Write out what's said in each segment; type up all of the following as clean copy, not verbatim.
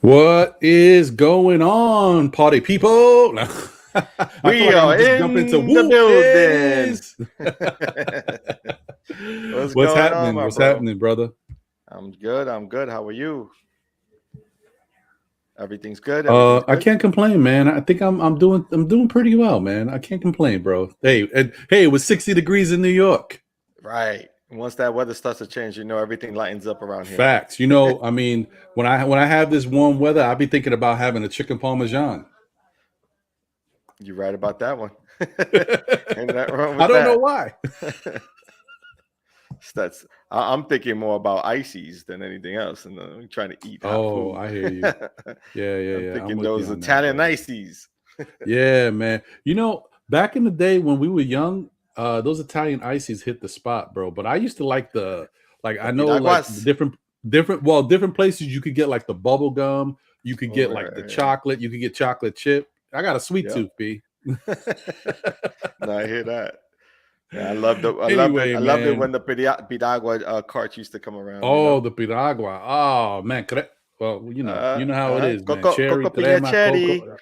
What is going on, party people? We are in the building. What's happening? What's happening, brother? I'm good. How are you? Everything's good. I can't complain, man. I think I'm doing pretty well, man. I can't complain, bro. Hey, it was 60 degrees in New York. Right. Once that weather starts to change, everything lightens up around here. Facts. I mean, when I have this warm weather, I'll be thinking about having a chicken parmesan. You're right about that one. Ain't that wrong with I don't know why. I'm thinking more about ices than anything else, and I'm trying to eat. Oh, I hear you. Yeah. I'm thinking those Italian ices. Yeah, man. Back in the day when we were young, those Italian ices hit the spot, bro. But I used to like different places you could get like the bubble gum, you could get like the chocolate, you could get chocolate chip. I got a sweet tooth, B. No, I hear that. Yeah, I loved it when the piragua carts used to come around. Oh, the piragua. Oh man, well, you know how it is, man. Cherry, crema,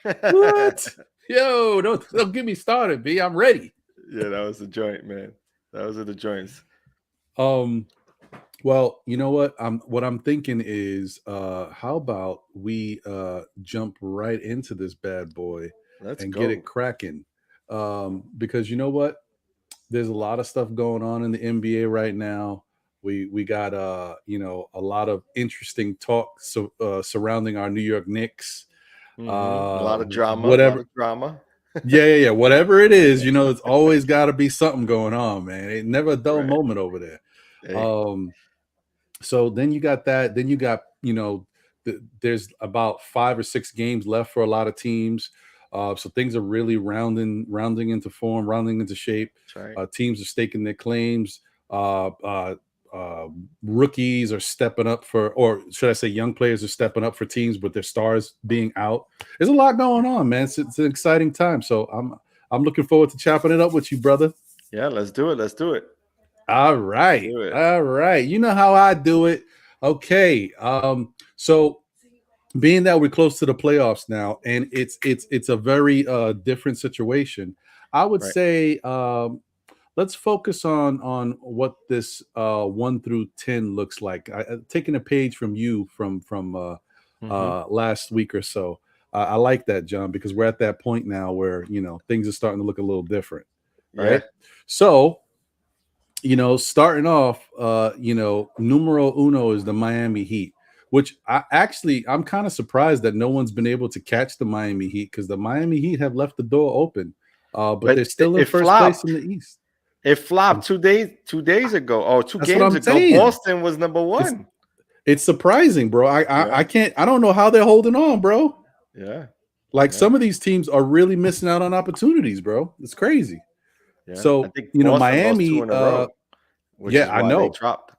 coco. What? Yo, don't get me started, B. I'm ready. Yeah, that was the joint, man. Those are the joints. Well, you know what? What I'm thinking is, how about we jump right into this bad boy and get it cracking? Because you know what? There's a lot of stuff going on in the NBA right now. We got a lot of interesting talk surrounding our New York Knicks. A lot of drama. Yeah. Whatever it is, it's always got to be something going on, man. Ain't never a dull moment over there. Hey. So then you got that. Then you got, there's about 5 or 6 games left for a lot of teams. So things are really rounding into form, rounding into shape. Right. Teams are staking their claims. Rookies are stepping up or should I say young players are stepping up for teams with their stars being out. There's a lot going on, man. It's an exciting time. So I'm looking forward to chopping it up with you, brother. Yeah, let's do it. All right. All right. You know how I do it. Okay. So being that we're close to the playoffs now, and it's a very different situation, I would say let's focus on what this 1 through 10 looks like. Taking a page from you from last week or so. I like that, John, because we're at that point now where things are starting to look a little different, right? Yeah. So, starting off, numero uno is the Miami Heat, which I'm kind of surprised that no one's been able to catch the Miami Heat because the Miami Heat have left the door open, but they're still in first place in the East. It flopped 2 days ago. Oh, two games ago, saying. Boston was number 1. It's surprising, bro. I don't know how they're holding on, bro. Yeah. Some of these teams are really missing out on opportunities, bro. It's crazy. Yeah. So, Miami, I know. Dropped.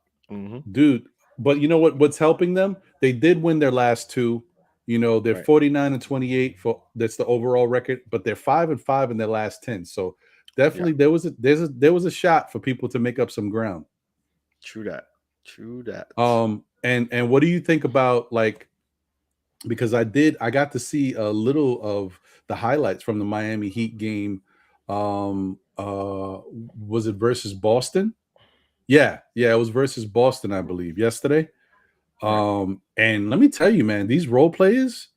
Dude, but you know what's helping them? They did win their last 2. They're 49-28 that's the overall record, but they're 5-5 in their last 10. So definitely there was a shot for people to make up some ground. True that. And what do you think about because I got to see a little of the highlights from the Miami Heat game. Was it versus Boston? Yeah, it was versus Boston, I believe, yesterday. And let me tell you, man, these role players,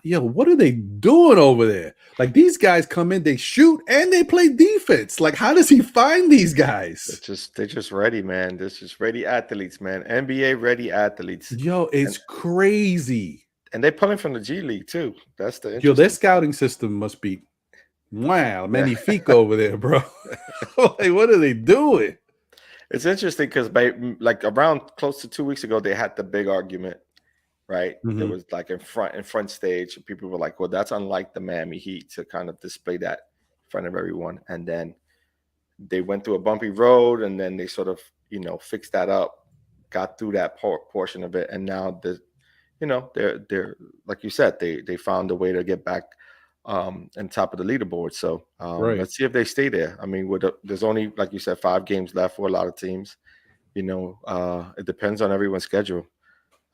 yo, what are they doing over there? Like these guys come in, they shoot and they play defense. Like, how does he find these guys? They're just ready, man. They're just ready athletes, man. NBA ready athletes. Yo, it's crazy. And they're pulling from the G League too. That's the Yo, their interesting scouting system must be magnifique over there, bro. Like, what are they doing? It's interesting because by like around close to 2 weeks ago, they had the big argument, right? It was like in front stage. People were like, well, that's unlike the Miami Heat to kind of display that in front of everyone. And then they went through a bumpy road, and then they sort of, fixed that up, got through that portion of it, and now they're like you said, they found a way to get back on top of the leaderboard. So let's see if they stay there. I mean, there's only, like you said, 5 games left for a lot of teams. It depends on everyone's schedule.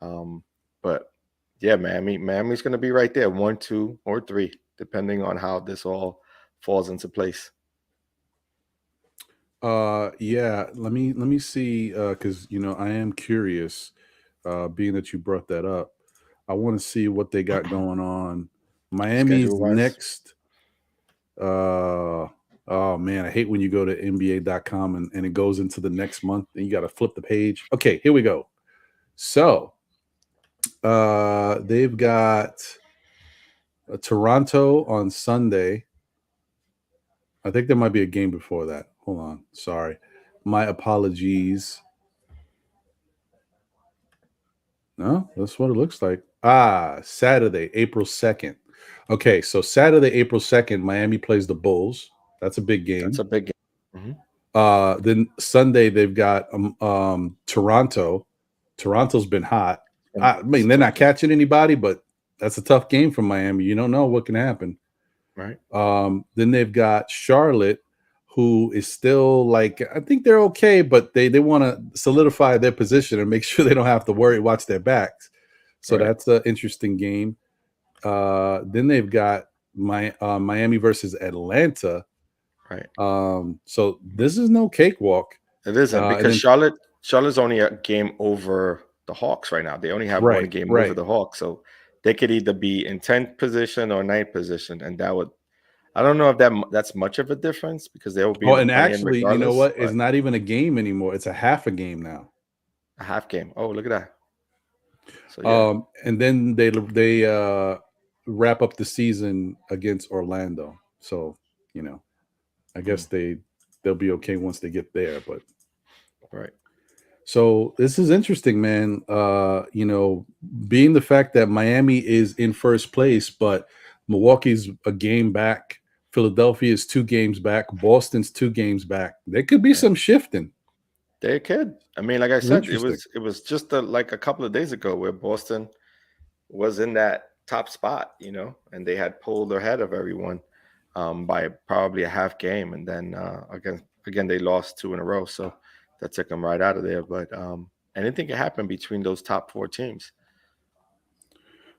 But yeah, Miami's going to be right there, 1, 2, or 3, depending on how this all falls into place. Yeah, let me see, because I am curious, being that you brought that up. I want to see what they got going on. Miami's next. Oh man, I hate when you go to NBA.com and it goes into the next month and you got to flip the page. Okay, here we go. So they've got Toronto on Sunday. I think there might be a game before that. Hold on. Sorry. My apologies. No, that's what it looks like. Saturday, April 2nd. Okay, so Saturday, April 2nd, Miami plays the Bulls. That's a big game. That's a big game. Mm-hmm. Then Sunday, they've got Toronto. Toronto's been hot. I mean, they're not catching anybody, but that's a tough game for Miami. You don't know what can happen. Right. Then they've got Charlotte, who is still like, I think they're okay, but they want to solidify their position and make sure they don't have to watch their backs. So that's an interesting game. Then they've got Miami versus Atlanta. Right. So this is no cakewalk. It isn't, because Charlotte's only a game over the Hawks right now. They only have one game over the Hawks. So they could either be in 10th position or 9th position. And that would, I don't know if that's much of a difference, because they will be. Oh, and actually, you know what? It's not even a game anymore. It's a half a game now. A half game. Oh, look at that. So, yeah. And then they wrap up the season against Orlando. So, I guess they'll be okay once they get there. But right. So this is interesting, man. Being the fact that Miami is in first place, but Milwaukee's a game back. Philadelphia is 2 games back. Boston's 2 games back. There could be some shifting. They could. I mean, like I said, it was just like a couple of days ago where Boston was in that top spot, and they had pulled ahead of everyone by probably a half game, and then again they lost 2 in a row, so that took them right out of there. But anything can happen between those top 4 teams.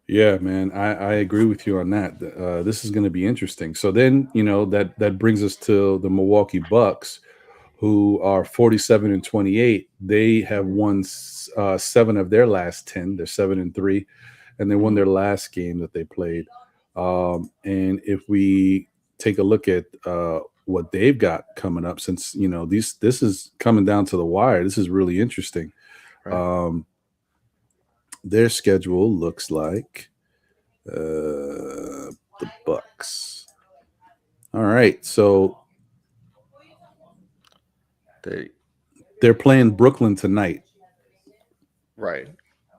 Yeah, man, I agree with you on that. This is going to be interesting. So then, that brings us to the Milwaukee Bucks, who are 47-28. They have won 7 of their last 10. They're 7-3, and they won their last game that they played. And if we take a look at what they've got coming up, since this is coming down to the wire, this is really interesting. Right. Their schedule looks like the Bucks. All right, so they're playing Brooklyn tonight. Right.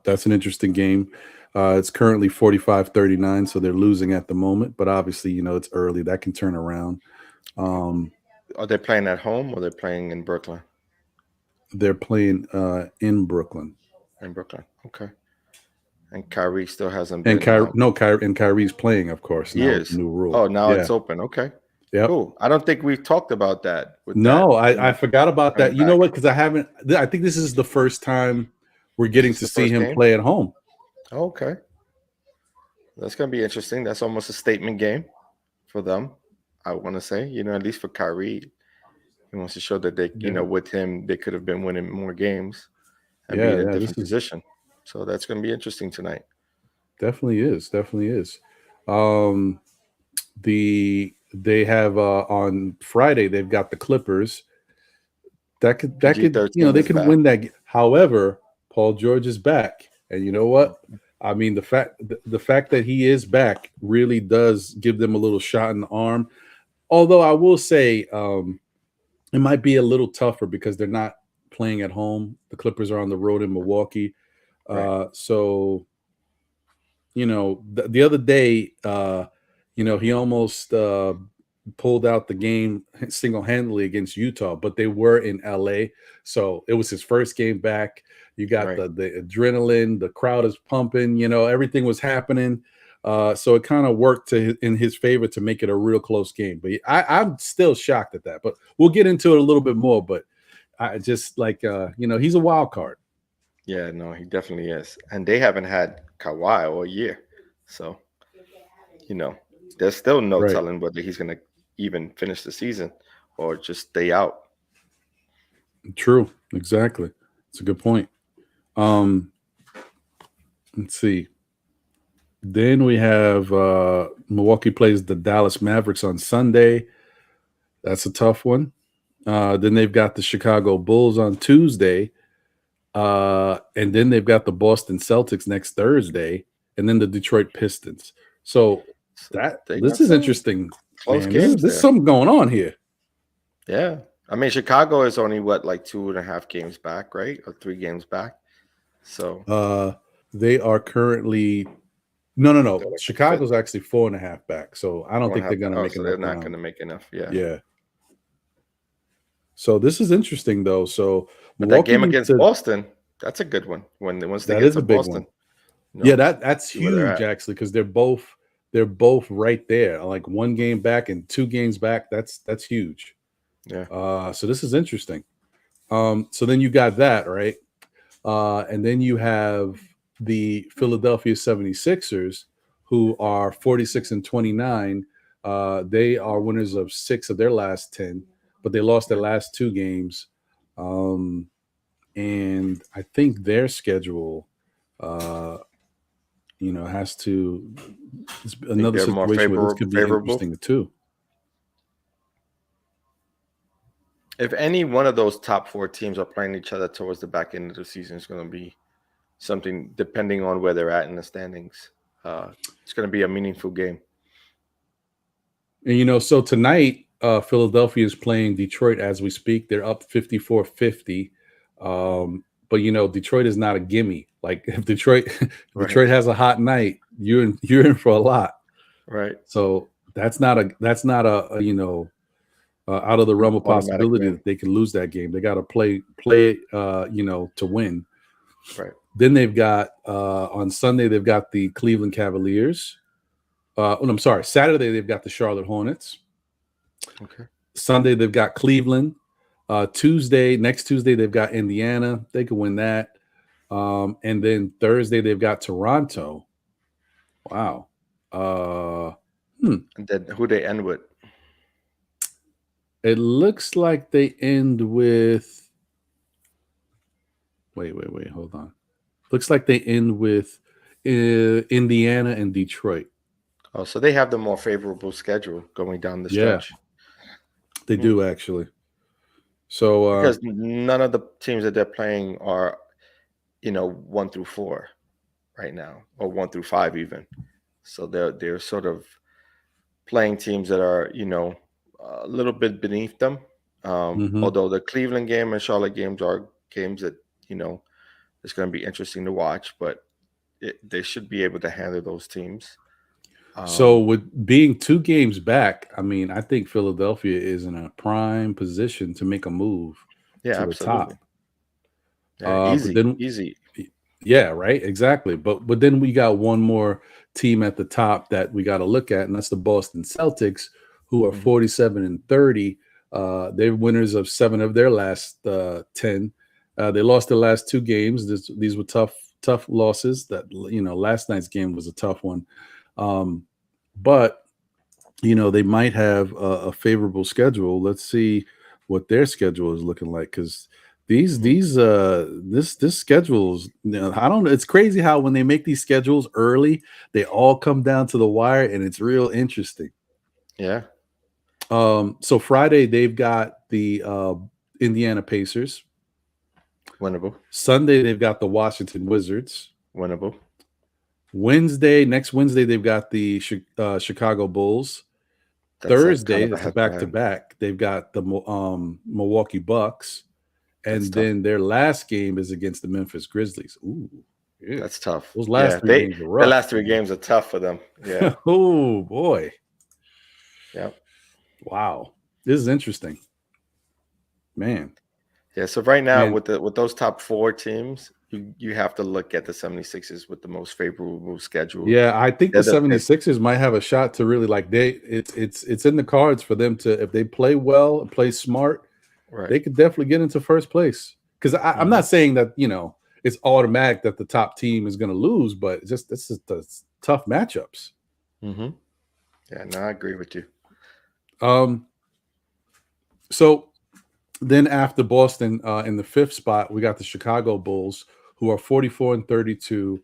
That's an interesting game. It's currently 45-39, so they're losing at the moment. But obviously, it's early. That can turn around. Are they playing at home or they're playing in Brooklyn? They're playing in Brooklyn. In Brooklyn, okay. And Kyrie still hasn't been. And Kyrie's playing, of course. He is. New rule. Oh, now it's open. Okay. Yeah. Cool. I don't think we've talked about that. I forgot about that. You know what? Because I think this is the first time we're getting to see him play at home. Okay. That's going to be interesting. That's almost a statement game for them, I want to say. At least for Kyrie, he wants to show that they, with him, they could have been winning more games and be in a different position. So that's going to be interesting tonight. Definitely is. Definitely is. They have on Friday they've got the Clippers. That could PG13 they is could back. win that. However, Paul George is back, and you know what? I mean, the fact that he is back really does give them a little shot in the arm. Although I will say it might be a little tougher because they're not playing at home. The Clippers are on the road in Milwaukee. Right. So the other day, he almost pulled out the game single-handedly against Utah, but they were in LA. So it was his first game back. You got the adrenaline, the crowd is pumping, everything was happening. So it kind of worked in his favor to make it a real close game. But I'm still shocked at that. But we'll get into it a little bit more. But I just he's a wild card. Yeah, no, he definitely is. And they haven't had Kawhi all year. So, there's still no Right. telling whether he's going to even finish the season or just stay out. True. Exactly. It's a good point. Let's see. Then we have Milwaukee plays the Dallas Mavericks on Sunday. That's a tough one. Then they've got the Chicago Bulls on Tuesday. And then they've got the Boston Celtics next Thursday. And then the Detroit Pistons. So this is interesting. Close man. games. There's something going on here. Yeah. I mean, Chicago is only like 2.5 games back, right? Or 3 games back. So they are currently no. Chicago's actually 4.5 back. So I don't think they're going to make enough. They're not going to make enough. Yeah. Yeah. So this is interesting though. So but that game against Boston, that's a good one. Once they get to Boston. Yeah, that's huge actually, because they're both right there, like 1 game back and 2 games back. That's huge. Yeah. So this is interesting. So then you got that, right? And then you have the Philadelphia 76ers, who are 46-29. They are winners of 6 of their last 10, but they lost their last 2 games. And I think their schedule has to another situation where this could be interesting too. If any one of those top 4 teams are playing each other towards the back end of the season, it's going to be something depending on where they're at in the standings. It's going to be a meaningful game. And so tonight, Philadelphia is playing Detroit as we speak. They're up 54-50. But Detroit is not a gimme. Like if Detroit has a hot night, you're in for a lot. Right. So that's not a out of the realm of possibility that they can lose that game. They got to play to win. Right. Then they've got on Sunday they've got the Cleveland Cavaliers. I'm sorry, Saturday they've got the Charlotte Hornets. Okay. Sunday they've got Cleveland. Next Tuesday they've got Indiana. They could win that. And then Thursday they've got Toronto. Wow. And then who they end with? It looks like they end with. Wait, hold on. Looks like they end with Indiana and Detroit. Oh, so they have the more favorable schedule going down the stretch. They do actually. So because none of the teams that they're playing are, 1 through 4 right now, or 1 through 5 even. So they're sort of playing teams that are, a little bit beneath them. Although the Cleveland game and Charlotte games are games that, it's going to be interesting to watch, but they should be able to handle those teams. So with being 2 games back, I mean, I think Philadelphia is in a prime position to make a move to absolutely. the top. Yeah, easy. Yeah, right. Exactly. But then we got one more team at the top that we got to look at, and that's the Boston Celtics, who are 47-30. They're winners of 7 of their last 10. They lost their last 2 games. These were tough losses. That last night's game was a tough one. But they might have a favorable schedule. Let's see what their schedule is looking like, because This schedules, I don't know. It's crazy how when they make these schedules early, they all come down to the wire, and it's real interesting. Yeah. So Friday they've got the Indiana Pacers. Winnable. Sunday they've got the Washington Wizards. Winnable. Next Wednesday they've got the Chicago Bulls. Thursday is the back-to-back. They've got the Milwaukee Bucks. And then their last game is against the Memphis Grizzlies. Ooh, yeah. That's tough. Those last three games are rough. The last 3 games are tough for them. Yeah. Oh boy. Yeah. Wow. This is interesting. Man. Yeah. So right now with those top 4 teams, you have to look at the 76ers with the most favorable schedule. Yeah, I think the 76ers might have a shot to really it's in the cards for them to, if they play well and play smart. Right. They could definitely get into first place. Because I'm not saying that, it's automatic that the top team is going to lose, but it's just tough matchups. Mm-hmm. Yeah, no, I agree with you. So then after Boston, in the 5th spot, we got the Chicago Bulls, who are 44-32.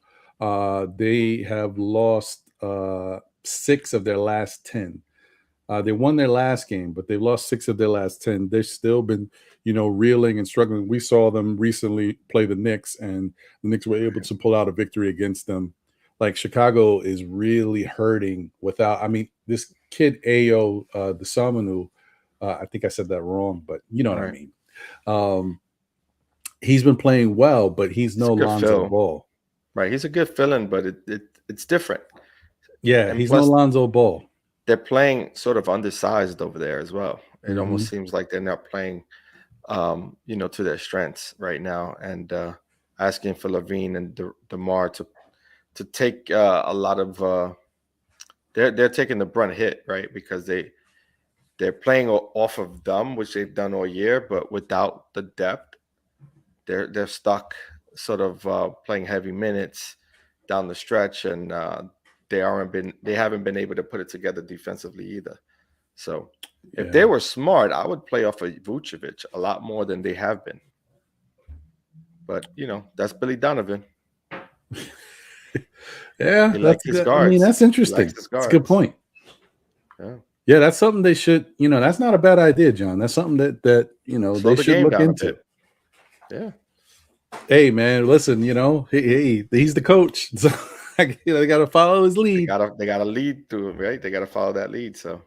They have lost 6 of their last 10. They won their last game, but they've lost 6 of their last 10. They've still been, reeling and struggling. We saw them recently play the Knicks, and the Knicks were able to pull out a victory against them. Like, Chicago is really hurting without, this kid, Ayo Dosunmu, I think I said that wrong, but you know what I mean. He's been playing well, but he's no Lonzo Ball. Right. He's a good fill-in, but it's different. Yeah, he's no Lonzo Ball. They're playing sort of undersized over there as well. It almost seems like they're not playing, to their strengths right now. And asking for Levine and DeMar to take a lot of they're taking the brunt hit, right? Because they're playing off of them, which they've done all year, but without the depth, they're stuck sort of playing heavy minutes down the stretch, and they haven't been able to put it together defensively either. So if they were smart, I would play off of Vucevic a lot more than they have been. But that's Billy Donovan. Yeah, that's interesting. That's a good point. Yeah, that's something they should. That's not a bad idea, John. That's something that they should look into. Yeah. Hey, man, listen. He's the coach. So they got to follow his lead. They got to lead to it, right? They got to follow that lead. So.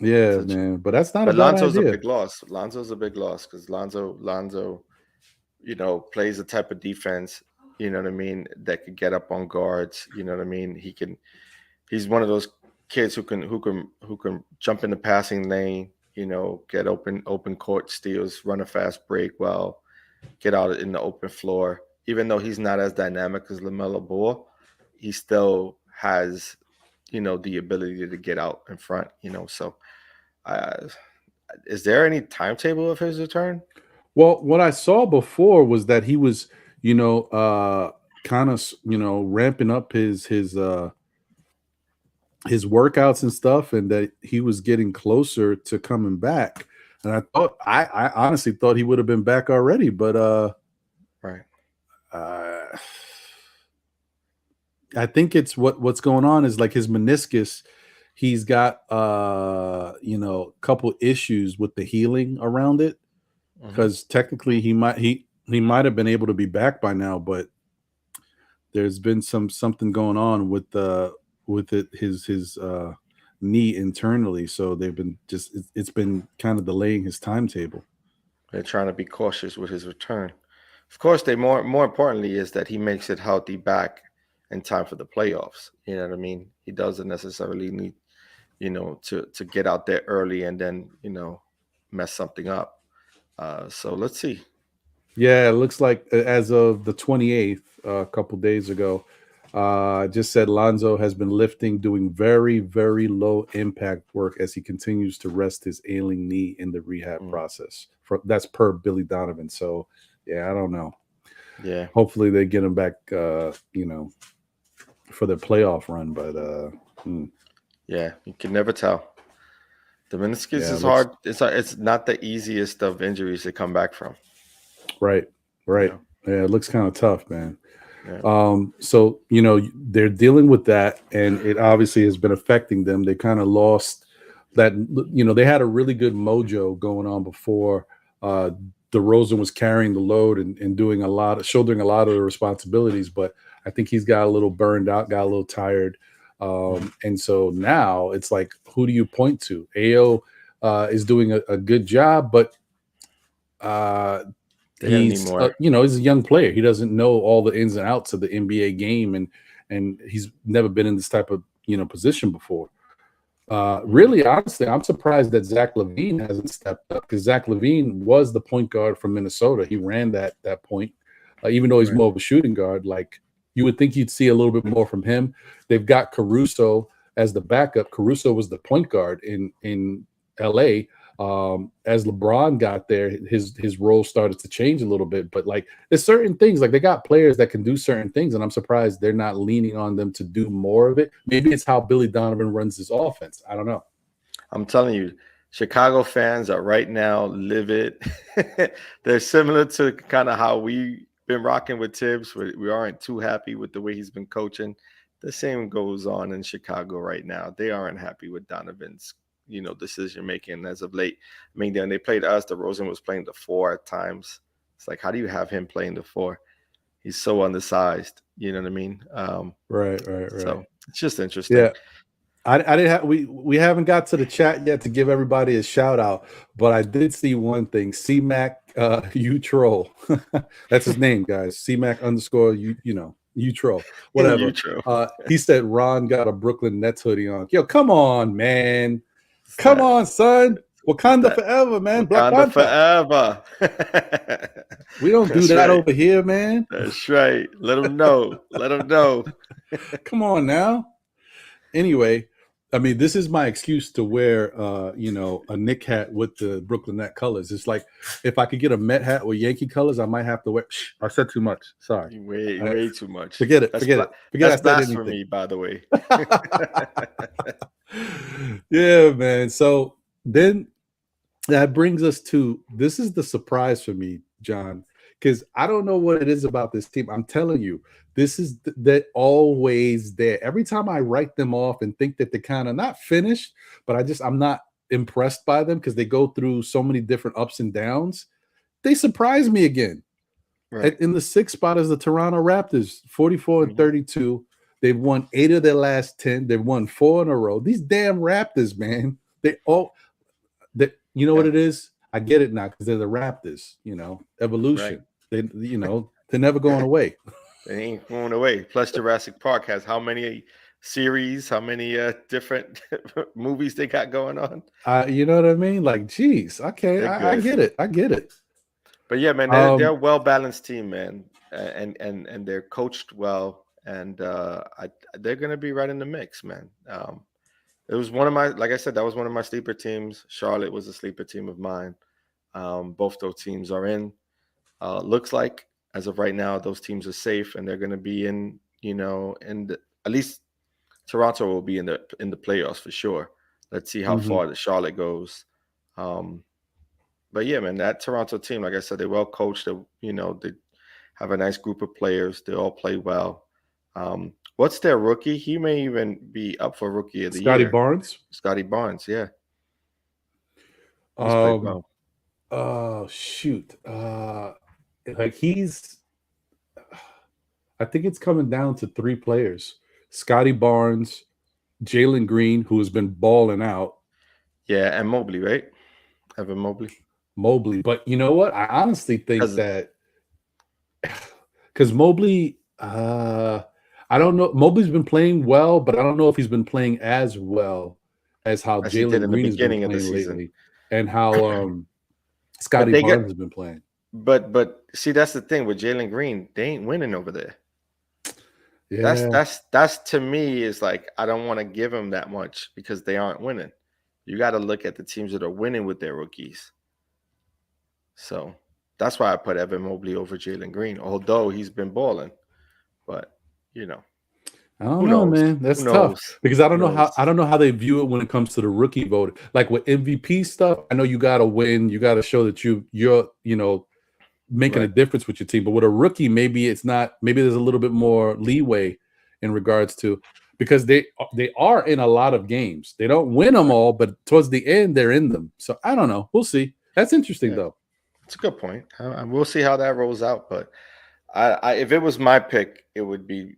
Yeah, man, but that's not. But Lonzo's a big loss. Lonzo's a big loss because Lonzo, plays the type of defense. You know what I mean? That could get up on guards. You know what I mean? He's one of those kids who can jump in the passing lane. Get open court steals, run a fast break, get out in the open floor. Even though he's not as dynamic as LaMelo Ball, he still has, the ability to get out in front. So. Is there any timetable of his return? Well, what I saw before was that he was, kind of, ramping up his workouts and stuff, and that he was getting closer to coming back. And I honestly thought he would have been back already, but right. I think it's what's going on is like his meniscus. He's got a couple issues with the healing around it, because technically he might have been able to be back by now, but there's been something going on with his knee internally, so they've been it's been kind of delaying his timetable. They're trying to be cautious with his return. Of course, more importantly is that he makes it healthy back in time for the playoffs. You know what I mean? He doesn't necessarily need to get out there early and then, mess something up. So let's see. Yeah, it looks like as of the 28th, a couple days ago, just said Lonzo has been doing very, very low impact work as he continues to rest his ailing knee in the rehab process. That's per Billy Donovan. So, yeah, I don't know. Yeah. Hopefully they get him back, for the playoff run, but yeah, you can never tell. The meniscus is hard. It's not the easiest of injuries to come back from. Right. Yeah, Yeah, it looks kind of tough, man. yeah. So they're dealing with that, and it obviously has been affecting them. They kind of lost that. They had a really good mojo going on before. DeRozan was carrying the load and shouldering a lot of the responsibilities, but I think he's got a little burned out, got a little tired. And so now it's like, who do you point to? AO is doing a good job, but he's he's a young player. He doesn't know all the ins and outs of the NBA game, and he's never been in this type of position before. Really, honestly, I'm surprised that Zach Levine hasn't stepped up, because Zach Levine was the point guard from Minnesota. He ran that point, even though he's more of a shooting guard. Like, you would think you'd see a little bit more from him. They've got Caruso as the backup. Caruso was the point guard in LA. As LeBron got there, his role started to change a little bit. But like, there's certain things, like they got players that can do certain things, and I'm surprised they're not leaning on them to do more of it. Maybe it's how Billy Donovan runs his offense. I don't know. I'm telling you, Chicago fans are right now livid. They're similar to kind of how we've been rocking with Tibbs. We aren't too happy with the way he's been coaching. The same goes on in Chicago right now. They aren't happy with Donovan's decision making as of late. I mean, when they played us, DeRozan was playing the 4 at times. It's like, how do you have him playing the 4? He's so undersized. You know what I mean? Right. So it's just interesting. Yeah. I didn't have we haven't got to the chat yet to give everybody a shout out, but I did see one thing. C-Mac you troll. That's his name, guys. C-Mac _ you troll. Whatever. He said Ron got a Brooklyn Nets hoodie on. Yo, come on, man. Come on, son. Wakanda forever, man. Wakanda forever. We don't do that over here, man. That's right. Let them know. Let them know. Come on now. Anyway, I mean, this is my excuse to wear, a Knick hat with the Brooklyn Net colors. It's like, if I could get a Met hat with Yankee colors, I might have to wear. I said too much. Sorry. Way too much. Forget it. That's blasphemy, by the way. Yeah, man. So then that brings us to, this is the surprise for me, John, because I don't know what it is about this team. I'm telling you, this is that always there. Every time I write them off and think that they're kind of not finished, but I'm not impressed by them because they go through so many different ups and downs. They surprise me again. Right. In the 6th spot is the Toronto Raptors, 44-32. They've won 8 of their last 10. They've won 4 in a row. These damn Raptors, man. What it is? I get it now, because they're the Raptors, evolution. Right. They're never going away. They ain't going away. Plus, Jurassic Park has how many series, how many different movies they got going on? You know what I mean? Like, geez, okay, I get it. But yeah, man, they're a well-balanced team, man, and they're coached well, and they're gonna be right in the mix, man. It was one of my, like I said, that was one of my sleeper teams. Charlotte was a sleeper team of mine. Both those teams are in. Looks like, as of right now, those teams are safe, and they're going to be in. At least Toronto will be in the playoffs for sure. Let's see how far the Charlotte goes. But yeah, man, that Toronto team, like I said, they're well coached. They have a nice group of players. They all play well. What's their rookie? He may even be up for Rookie of the Year. Scotty Barnes, yeah. He's played well. Oh, shoot. I think it's coming down to 3 players. Scotty Barnes, Jalen Green, who has been balling out. Yeah, and Mobley, right? Evan Mobley. But you know what? I honestly think that because Mobley, I don't know. Mobley's been playing well, but I don't know if he's been playing as well as how Jalen Green has been playing lately, and how Scotty Barnes has been playing. But see, that's the thing with Jalen Green. They ain't winning over there. Yeah. That's to me is like, I don't want to give them that much because they aren't winning. You got to look at the teams that are winning with their rookies. So that's why I put Evan Mobley over Jalen Green, although he's been balling. But I don't know, man. That's tough because I don't know how they view it when it comes to the rookie vote. Like with MVP stuff, I know you got to win. You got to show that you're making a difference with your team. But with a rookie, maybe it's not. Maybe there's a little bit more leeway in regards to, because they are in a lot of games. They don't win them all, but towards the end, they're in them. So I don't know. We'll see. That's interesting, though. It's a good point. We'll see how that rolls out. But I if it was my pick, it would be,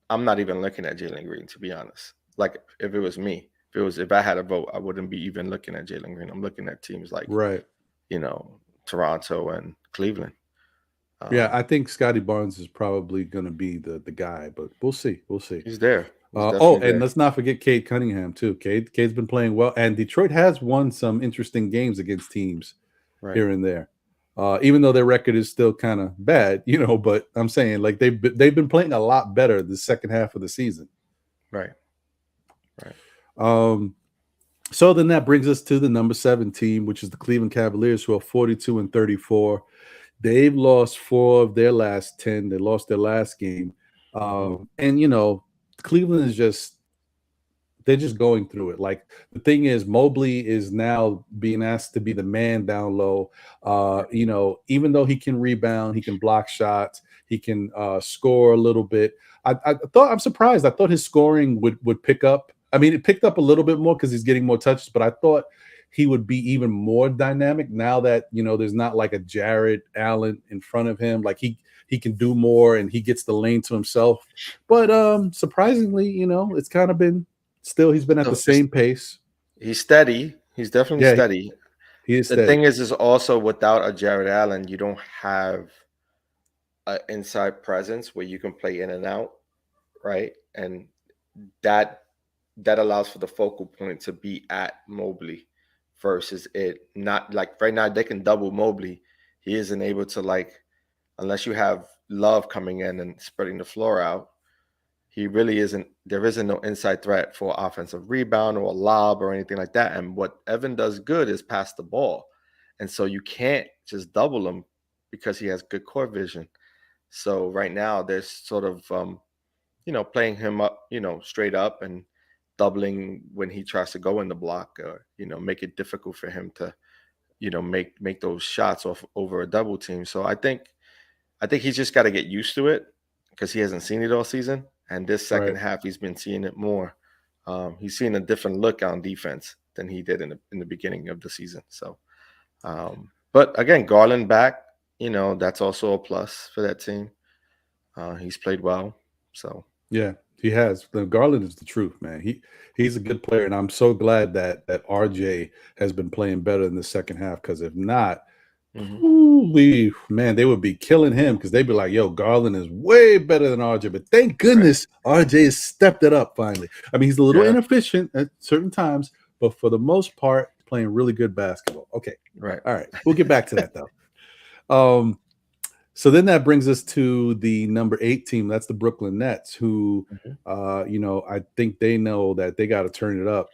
I'm not even looking at Jalen Green, to be honest. Like, if it was me, if I had a vote, I wouldn't be even looking at Jalen Green. I'm looking at teams like Toronto and Cleveland. Yeah, I think Scotty Barnes is probably going to be the guy, but we'll see. We'll see. He's there. And let's not forget Cade Cunningham too. Cade's been playing well, and Detroit has won some interesting games against teams here and there. Even though their record is still kind of bad, but I'm saying, like, they've been playing a lot better the second half of the season. Right. So then that brings us to the number 7 team, which is the Cleveland Cavaliers, who are 42-34. They've lost 4 of their last 10. They lost their last game. And, Cleveland is they're just going through it. Like, the thing is, Mobley is now being asked to be the man down low. Even though he can rebound, he can block shots, he can score a little bit. I'm surprised. I thought his scoring would pick up. I mean, it picked up a little bit more because he's getting more touches, but I thought he would be even more dynamic now that, there's not like a Jared Allen in front of him. Like, he can do more and he gets the lane to himself. But surprisingly, it's kind of been he's been at the same pace. He's steady. He's definitely steady. He is steady. The thing is also, without a Jared Allen, you don't have an inside presence where you can play in and out, right? And that allows for the focal point to be at Mobley versus it not, like, right now they can double Mobley. He isn't able to, like, unless you have Love coming in and spreading the floor out, he really isn't. There isn't no inside threat for offensive rebound or a lob or anything like that. And what Evan does good is pass the ball. And so you can't just double him because he has good court vision. So right now there's sort of, playing him up, straight up and doubling when he tries to go in the block, or, make it difficult for him to, make those shots over a double team. So I think he's just got to get used to it because he hasn't seen it all season. And this second half, he's been seeing it more. He's seeing a different look on defense than he did in the beginning of the season. So, but again, Garland back, that's also a plus for that team. He's played well. So yeah, he has. Garland is the truth, man. He's a good player, and I'm so glad that RJ has been playing better in the second half. Because if not, man, they would be killing him because they'd be like, yo, Garland is way better than RJ. But thank goodness RJ has stepped it up finally. I mean, he's a little inefficient at certain times, but for the most part, playing really good basketball. Okay. Right. All right. We'll get back to that, though. So then that brings us to the number 8 team. That's the Brooklyn Nets, who, I think they know that they got to turn it up.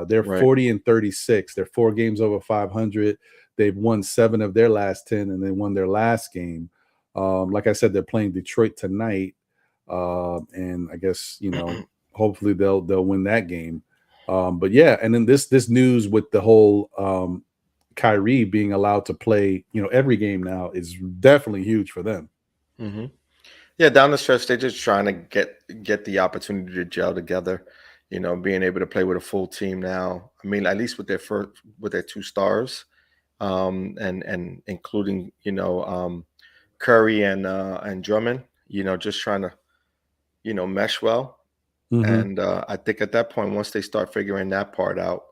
They're 40-36. They're 4 games over 500. They've won 7 of their last 10, and they won their last game. Like I said, they're playing Detroit tonight, and I guess hopefully they'll win that game. But yeah, and then this news with the whole Kyrie being allowed to play, every game now is definitely huge for them. Mm-hmm. Yeah, down the stretch, they're just trying to get the opportunity to gel together. Being able to play with a full team now. I mean, at least with their 2 stars. And including Curry and Drummond, just trying to mesh well. And I think at that point, once they start figuring that part out,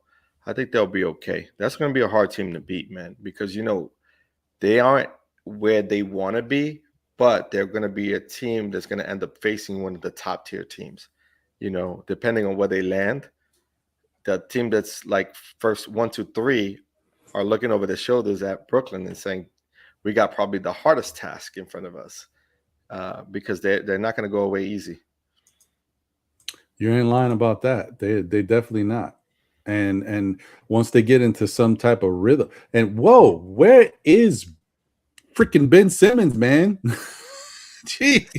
I think they'll be okay. That's going to be a hard team to beat, man, because they aren't where they want to be, but they're going to be a team that's going to end up facing one of the top tier teams. Depending on where they land, the team that's like first 1, 2, 3 are looking over their shoulders at Brooklyn and saying, we got probably the hardest task in front of us, because they're not going to go away easy. You ain't lying about that. They definitely not. And once they get into some type of rhythm, and whoa, where is freaking Ben Simmons, man? Jeez.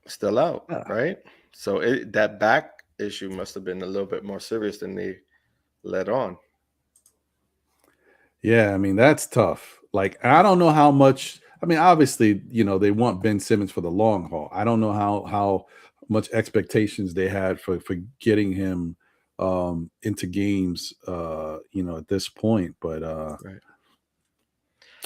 Still out, right? So that back issue must have been a little bit more serious than they let on. Yeah, I mean, that's tough. Like, I don't know how much. I mean, obviously, they want Ben Simmons for the long haul. I don't know how much expectations they had for getting him into games, at this point. But Right.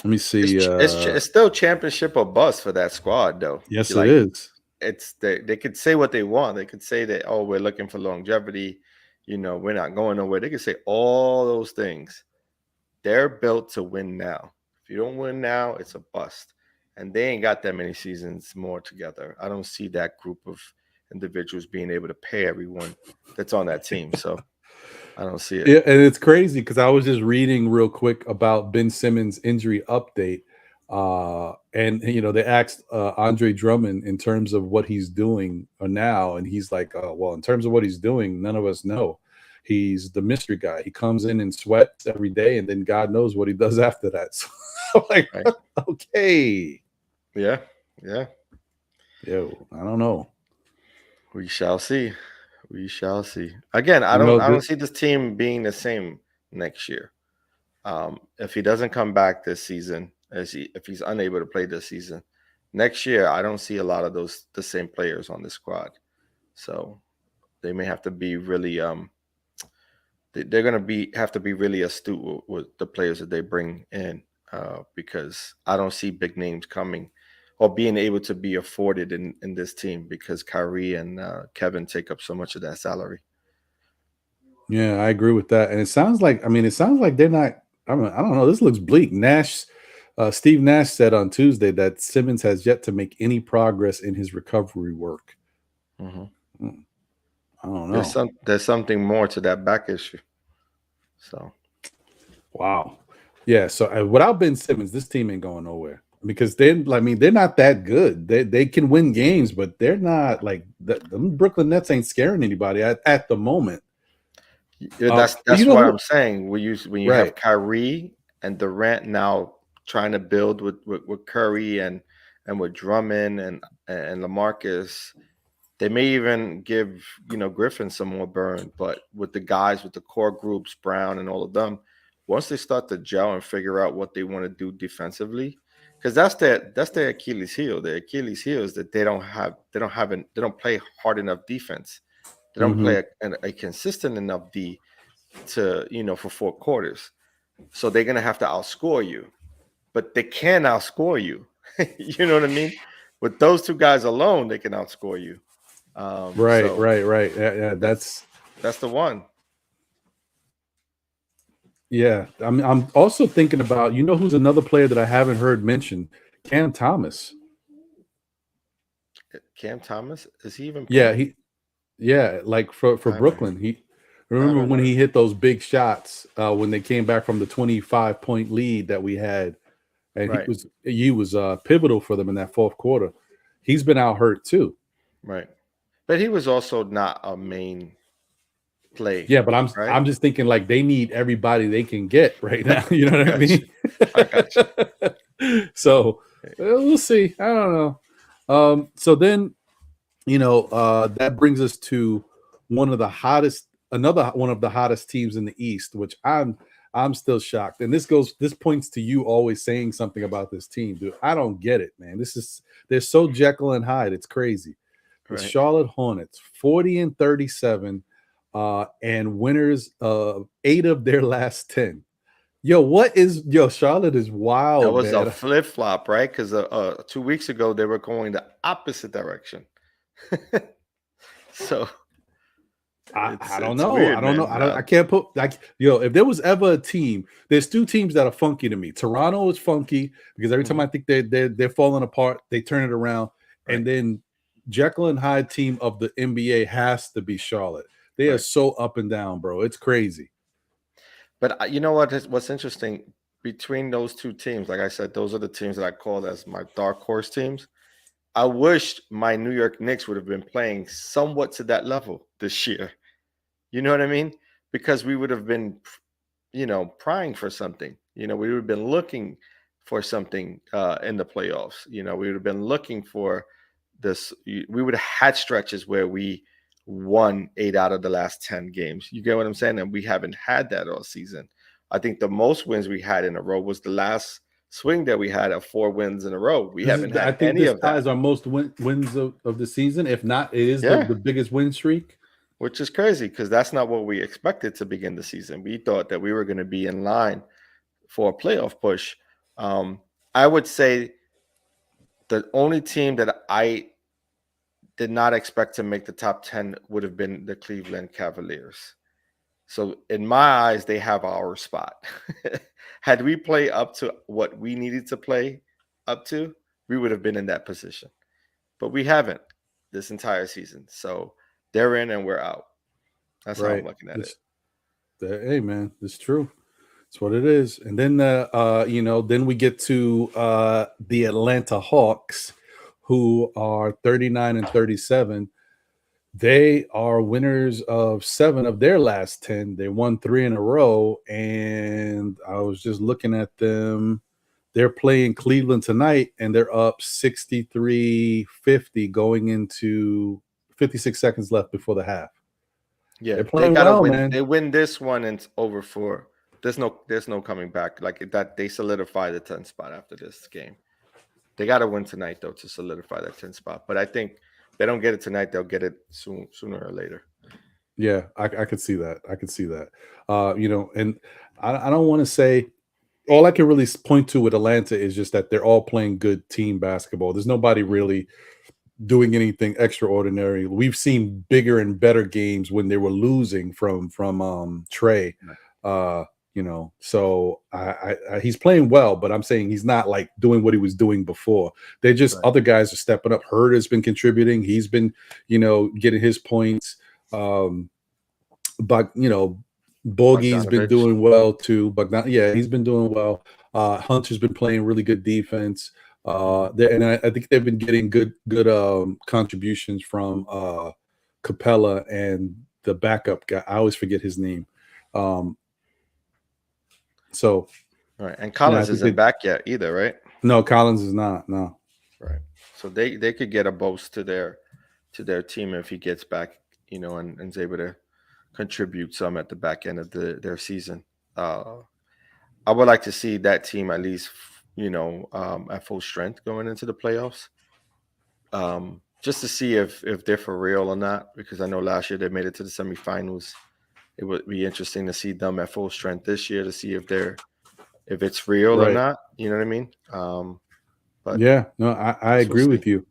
let me see. It's still championship or bust for that squad, though. Yes, it Like, is. it's they could say what they want. They could say that, oh, we're looking for longevity. We're not going nowhere. They could say all those things. They're built to win now. If you don't win now, it's a bust. And they ain't got that many seasons more together. I don't see that group of individuals being able to pay everyone that's on that team. So I don't see it. Yeah, and it's crazy because I was just reading real quick about Ben Simmons' injury update. And they asked Andre Drummond in terms of what he's doing now, and he's like, well, in terms of what he's doing, none of us know. He's the mystery guy. He comes in and sweats every day, and then God knows what he does after that. So I'm like, Right. okay. Yeah. Yo, I don't know. We shall see. We shall see. Again, I don't see this team being the same next year. If he doesn't come back this season, if he's unable to play this season, next year I don't see a lot of the same players on the squad. So they may have to be really they're gonna have to be really astute with the players that they bring in, because I don't see big names coming or being able to be afforded in this team because Kyrie and Kevin take up so much of that salary. Yeah, I agree with that. And it sounds like they're not. I don't know. This looks bleak. Steve Nash said on Tuesday that Simmons has yet to make any progress in his recovery work. Mm-hmm. I don't know. There's something more to that back issue. So, wow, yeah. So without Ben Simmons, this team ain't going nowhere because they're not that good. They can win games, but they're not like the Brooklyn Nets ain't scaring anybody at the moment. That's what I'm saying. When you right. have Kyrie and Durant now trying to build with Curry and with Drummond and LaMarcus, they may even give Griffin some more burn. But with the guys, with the core groups, Brown and all of them, once they start to gel and figure out what they want to do defensively, because that's their Achilles heel. Their Achilles heel is that they don't play hard enough defense. They don't play a consistent enough D for 4 quarters. So they're gonna have to outscore you, but they can outscore you. You know what I mean? With those two guys alone, they can outscore you. Right. Yeah, that's the one. Yeah, I'm also thinking about who's another player that I haven't heard mentioned, Cam Thomas. Cam Thomas, is he even playing? Yeah, like for Brooklyn. He remember when he hit those big shots when they came back from the 25-point lead that we had, and he was pivotal for them in that fourth quarter. He's been out hurt too. Right, but he was also not a main play. Yeah, but I'm just thinking like they need everybody they can get right now. You know what I mean? I got you. So we'll see. I don't know. So then, that brings us to another one of the hottest teams in the East, which I'm still shocked. And this points to you always saying something about this team, dude. I don't get it, man. They're so Jekyll and Hyde. It's crazy. The Charlotte Hornets, 40-37, and winners of 8 of their last 10. Charlotte is wild. That was man. a flip-flop, right? Because 2 weeks ago they were going the opposite direction. So I don't know. Weird, I don't know. I can't put if there was ever a team, there's 2 teams that are funky to me. Toronto is funky because every time I think they're falling apart, they turn it around. Right. And then Jekyll and Hyde team of the NBA has to be Charlotte. They are so up and down, bro. It's crazy. But you know what's interesting between those 2 teams? Like I said, those are the teams that I call as my dark horse teams. I wish my New York Knicks would have been playing somewhat to that level this year. You know what I mean? Because we would have been, prying for something. We would have been looking for something in the playoffs. We would have been looking for this. We would have had stretches where we won 8 out of the last 10 games. You get what I'm saying? And we haven't had that all season. I think the most wins we had in a row was the last swing that we had of 4 wins in a row. We haven't had I think any this of that. ties our most wins of the season. If not, it is the biggest win streak. Which is crazy because that's not what we expected to begin the season. We thought that we were going to be in line for a playoff push. I would say the only team that I did not expect to make the top 10 would have been the Cleveland Cavaliers. So in my eyes, they have our spot. Had we played up to what we needed to play up to, we would have been in that position. But we haven't this entire season. So they're in and we're out. That's how I'm looking at it. Hey, man, it's true. It's what it is. And then, then we get to the Atlanta Hawks, who are 39-37. They are winners of 7 of their last 10. They won 3 in a row. And I was just looking at them. They're playing Cleveland tonight, and they're up 63-50 going into 56 seconds left before the half. Yeah, they gotta win. Man. They win this one and it's over for. There's no coming back. Like that, they solidify the 10th spot after this game. They gotta win tonight though to solidify that 10th spot. But I think if they don't get it tonight, they'll get it sooner or later. Yeah, I could see that. And I don't want to say. All I can really point to with Atlanta is just that they're all playing good team basketball. There's nobody really doing anything extraordinary. We've seen bigger and better games when they were losing from Trey. So he's playing well, but I'm saying he's not like doing what he was doing before. They're just other guys are stepping up. Hurd has been contributing. He's been, getting his points. But Bogey's been doing well too. But he's been doing well. Hunter's been playing really good defense. And I think they've been getting good contributions from Capella and the backup guy. I always forget his name. So, right, and Collins isn't back yet either, right? No, Collins is not. No, right. So they could get a boost to their team if he gets back, and is able to contribute some at the back end of their season. I would like to see that team at least, at full strength going into the playoffs. Just to see if they're for real or not, because I know last year they made it to the semifinals. It would be interesting to see them at full strength this year to see if it's real or not. You know what I mean? But I agree with you.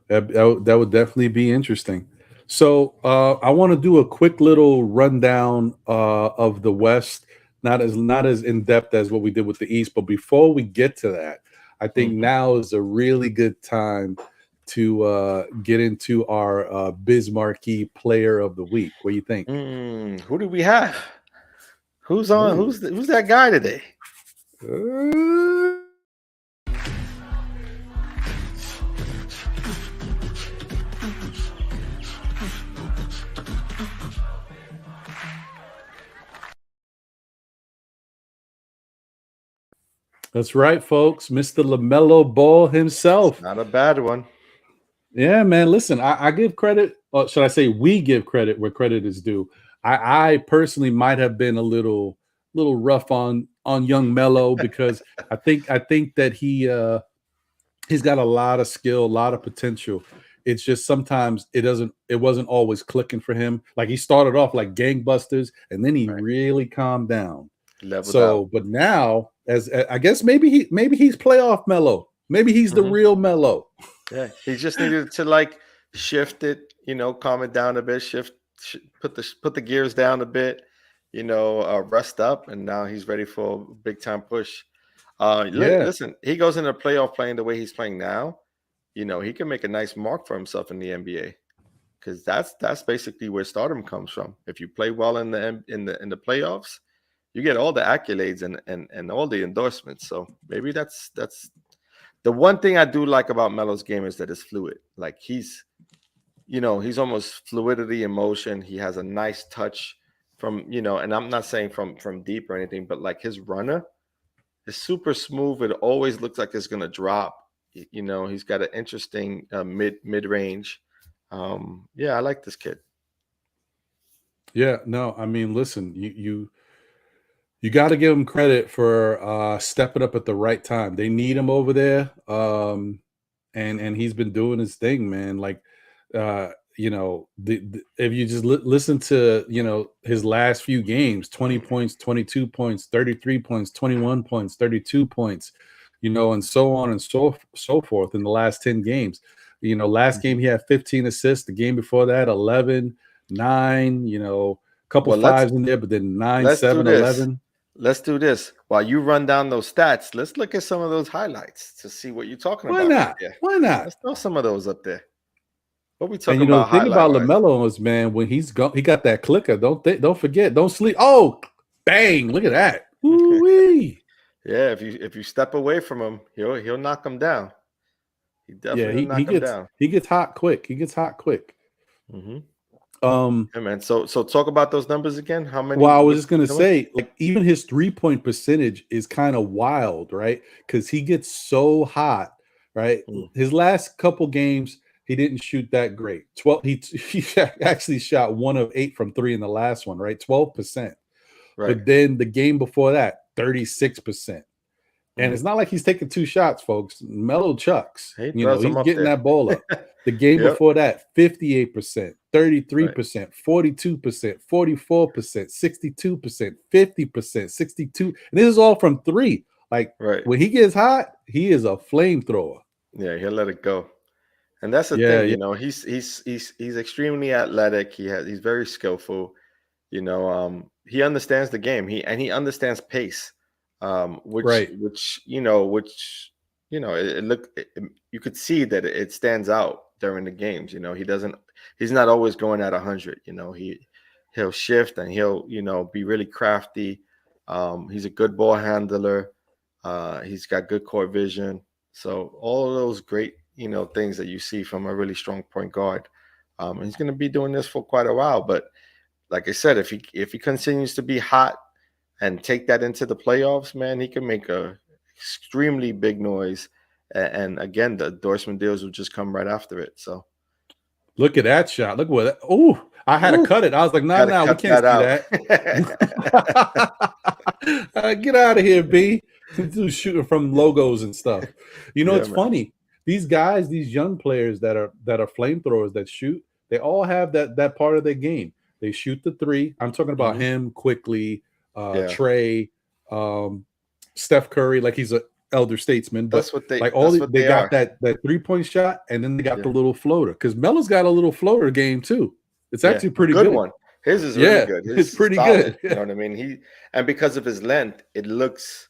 That would definitely be interesting. So I want to do a quick little rundown of the West, not as in depth as what we did with the East. But before we get to that, I think now is a really good time to get into our Bismarcky Player of the Week. What do you think? Who do we have? Who's on? Who's that guy today? That's right, folks. Mr. LaMelo Ball himself. Not a bad one. Yeah, man. Listen, I give credit, or should I say we give credit where credit is due. I personally might have been a little rough on young Melo because I think that he's got a lot of skill, a lot of potential. It's just sometimes it wasn't always clicking for him. Like he started off like gangbusters and then he really calmed down. Leveled out. But now, as I guess maybe he's playoff Melo. Maybe he's the real Melo. Yeah, he just needed to shift it, calm it down a bit, put the gears down a bit, rest up, and now he's ready for a big time push. Listen, he goes into the playoff playing the way he's playing now. He can make a nice mark for himself in the NBA because that's basically where stardom comes from. If you play well in the playoffs, you get all the accolades and all the endorsements. So maybe that's the one thing I do like about Melo's game is that it's fluid. Like he's almost fluidity in motion. He has a nice touch from, and I'm not saying from deep or anything, but like his runner is super smooth. It always looks like it's going to drop. He's got an interesting mid range. I like this kid. Yeah, no, I mean, listen, You got to give him credit for stepping up at the right time. They need him over there, and he's been doing his thing, man. Like, if you just listen to his last few games, 20 points, 22 points, 33 points, 21 points, 32 points, and so on and so forth in the last 10 games. Last game he had 15 assists. The game before that, 11, 9. Couple fives in there, but then 9, 7, 11. Let's do this. While you run down those stats, let's look at some of those highlights to see what you're talking about. Why not? Let's throw some of those up there. What we talking about? The thing about LaMelo is, man, when he got that clicker. Don't forget. Don't sleep. Oh, bang! Look at that. Woo-wee. Yeah, if you step away from him, he'll knock him down. He definitely knock him down. He gets hot quick. Mm-hmm. Yeah, man. So talk about those numbers again. How many? Well, I was just gonna say, like, even his 3-point percentage is kind of wild, right? Because he gets so hot, right? His last couple games, he didn't shoot that great. He actually shot 1 of 8 from 3 in the last one, right? 12%. Right. But then the game before that, 36%. And it's not like he's taking 2 shots, folks. Mellow chucks. He's getting that ball up. The game before that, 58%, 33%, 42%, 44%, 62%, 50%, 62. And this is all from 3. Like, when he gets hot, he is a flamethrower. Yeah, he'll let it go. And that's the thing, he's extremely athletic. He's very skillful. He understands the game. He understands pace. Which you could see that it stands out during the games. He's not always going at 100. He'll shift and he'll be really crafty. He's a good ball handler. He's got good court vision. So all of those great things that you see from a really strong point guard. He's going to be doing this for quite a while. But like I said, if he continues to be hot and take that into the playoffs, man, he can make a extremely big noise. And again, the endorsement deals will just come right after it. So look at that shot. Look what. Oh, I had to cut it. I was like, no, we can't see that. Get out of here, B. Shooting from logos and stuff. It's funny. These guys, these young players that are flamethrowers that shoot, they all have that part of their game. They shoot the 3. I'm talking about him quickly. Trey, Steph Curry, like he's an elder statesman, but that's what they got that 3-point shot, and then they got the little floater, because Melo's got a little floater game too. It's actually pretty good one. His is really good. It's pretty good. You know what I mean? And because of his length, it looks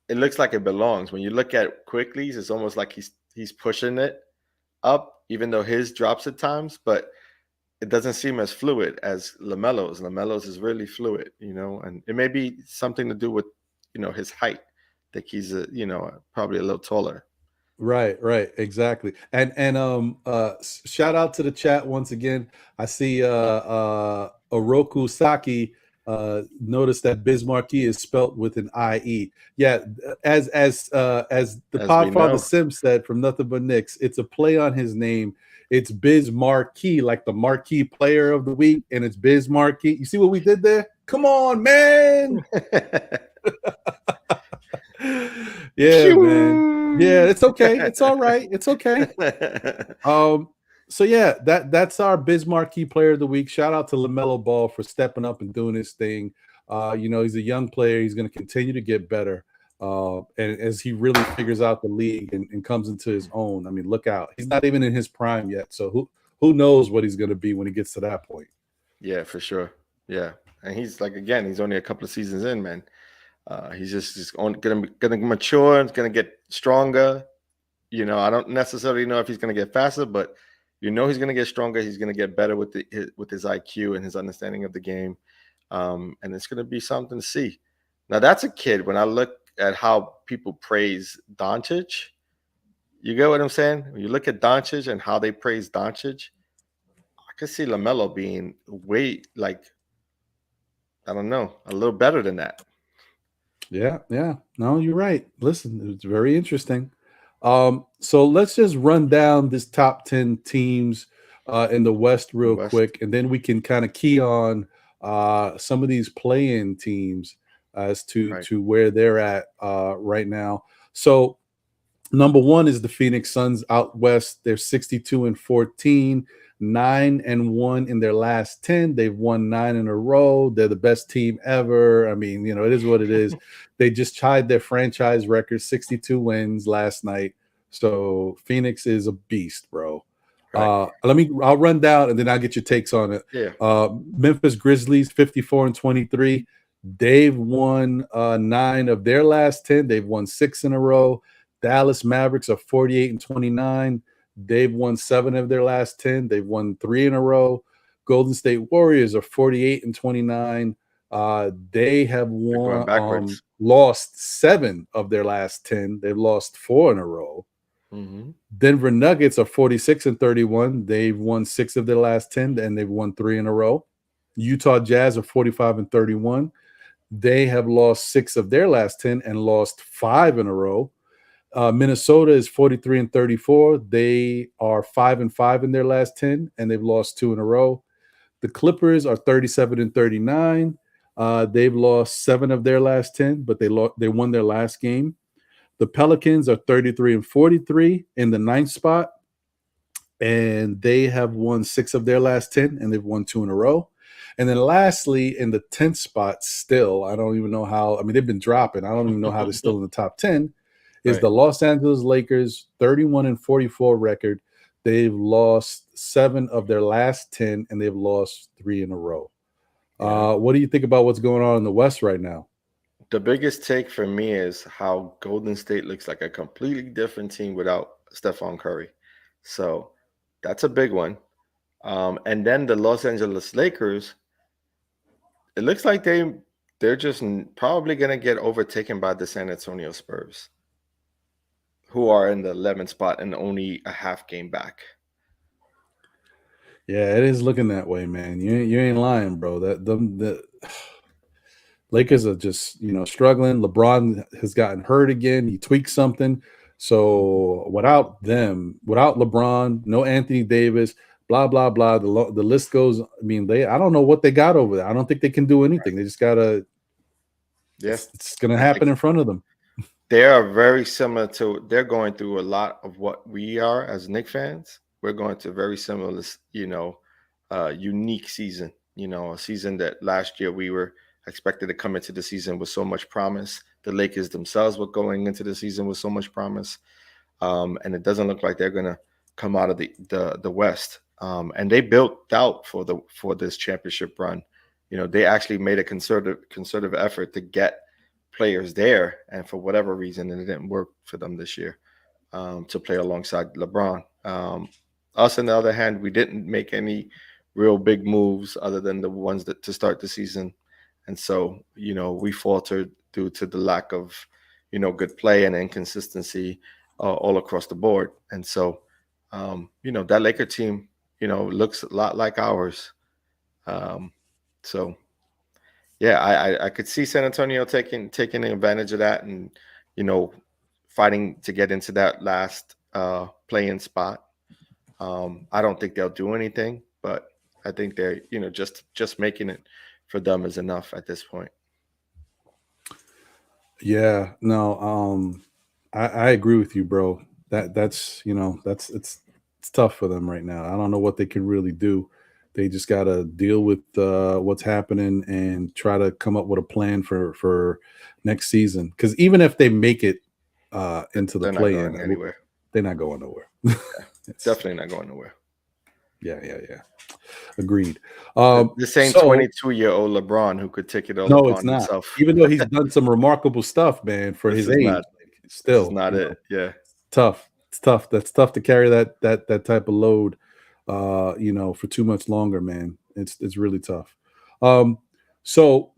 like it belongs. When you look at Quickly's, it's almost like he's pushing it up, even though his drops at times, but it doesn't seem as fluid as LaMelo's. LaMelo's is really fluid, and it may be something to do with, his height. I think he's probably a little taller. Right, exactly. And shout out to the chat once again. I see Oroku Saki noticed that Bismarck is spelt with an IE. Yeah, as the Podfather Sim said from Nothing But Knicks, it's a play on his name. It's Bismarck, like the marquee player of the week, and it's Bismarck. You see what we did there? Come on, man. Yeah, man. Yeah, it's okay. It's all right. It's okay. So yeah, that's our Bismarck player of the week. Shout out to LaMelo Ball for stepping up and doing his thing. He's a young player. He's going to continue to get better. And as he really figures out the league and comes into his own, I mean, look out. He's not even in his prime yet. So who knows what he's going to be when he gets to that point. Yeah, for sure. Yeah. And he's he's only a couple of seasons in, man. He's just going to mature and going to get stronger. I don't necessarily know if he's going to get faster, but he's going to get stronger. He's going to get better with his IQ and his understanding of the game. And it's going to be something to see. Now, that's a kid. When I look at how people praise Doncic, you get what I'm saying? When you look at Doncic and how they praise Doncic, I could see LaMelo being way, I don't know, a little better than that. Yeah. No, you're right. Listen, it's very interesting. So let's just run down this top 10 teams in the West quick, and then we can kind of key on some of these play-in teams as to where they're at right now. So number one is the Phoenix Suns out west. They're 62-14, 9-1 in their last 10. They've won 9 in a row. They're the best team ever. I mean, it is what it is. They just tied their franchise record, 62 wins last night. So Phoenix is a beast, bro. I'll run down and then I'll get your takes on it. Yeah. Memphis Grizzlies, 54-23. They've won 9 of their last 10. They've won 6 in a row. Dallas Mavericks are 48-29. They've won 7 of their last 10. They've won 3 in a row. Golden State Warriors are 48-29. They have lost 7 of their last 10. They've lost 4 in a row. Mm-hmm. Denver Nuggets are 46-31. They've won 6 of their last 10, and they've won 3 in a row. Utah Jazz are 45-31. They have lost 6 of their last 10 and lost 5 in a row. Minnesota is 43-34. They are 5-5 in their last 10, and they've lost 2 in a row. The Clippers are 37-39. They've lost 7 of their last 10, but they won their last game. The Pelicans are 33-43 in the 9th spot, and they have won 6 of their last 10, and they've won 2 in a row. And then lastly, in the 10th spot still, I don't even know how. I mean, they've been dropping. I don't even know how they're still in the top 10, is the Los Angeles Lakers, 31-44 record. They've lost 7 of their last 10, and they've lost 3 in a row. What do you think about what's going on in the West right now? The biggest take for me is how Golden State looks like a completely different team without Stephon Curry. So that's a big one. And then the Los Angeles Lakers, it looks like they're just probably going to get overtaken by the San Antonio Spurs, who are in the 11th spot and only a half game back. Yeah, it is looking that way, man. You ain't lying, bro. The Lakers are just, struggling. LeBron has gotten hurt again. He tweaked something. So without LeBron, no Anthony Davis, blah, blah, blah. The list goes. I mean, I don't know what they got over there. I don't think they can do anything. They just got to. Yeah. It's going to happen in front of them. They are very similar to. They're going through a lot of what we are as Knicks fans. We're going to a very similar, unique season. A season that last year we were expected to come into the season with so much promise. The Lakers themselves were going into the season with so much promise, and it doesn't look like they're going to come out of the West. And they built out for this championship run. They actually made a concerted effort to get players there, and for whatever reason, it didn't work for them this year to play alongside LeBron. Us, on the other hand, we didn't make any real big moves other than the ones to start the season. And so, we faltered due to the lack of, good play and inconsistency all across the board. And so, that Laker team, looks a lot like ours. So, yeah, I could see San Antonio taking advantage of that and, fighting to get into that last play-in spot. I don't think they'll do anything, but I think they're, just making it for them is enough at this point. Yeah, no, I agree with you, bro. That's it's tough for them right now. I don't know what they can really do. They just got to deal with what's happening and try to come up with a plan for next season. Because even if they make it into the play-in, anywhere, they're not going nowhere. It's definitely not going nowhere. Yeah. Agreed. The same 22-year-old LeBron who could take it all. No, it's not. Himself. Even though he's done some remarkable stuff, man, for his age, still not it. Yeah, tough. It's tough. That's tough to carry that type of load, for too much longer, man. It's really tough. So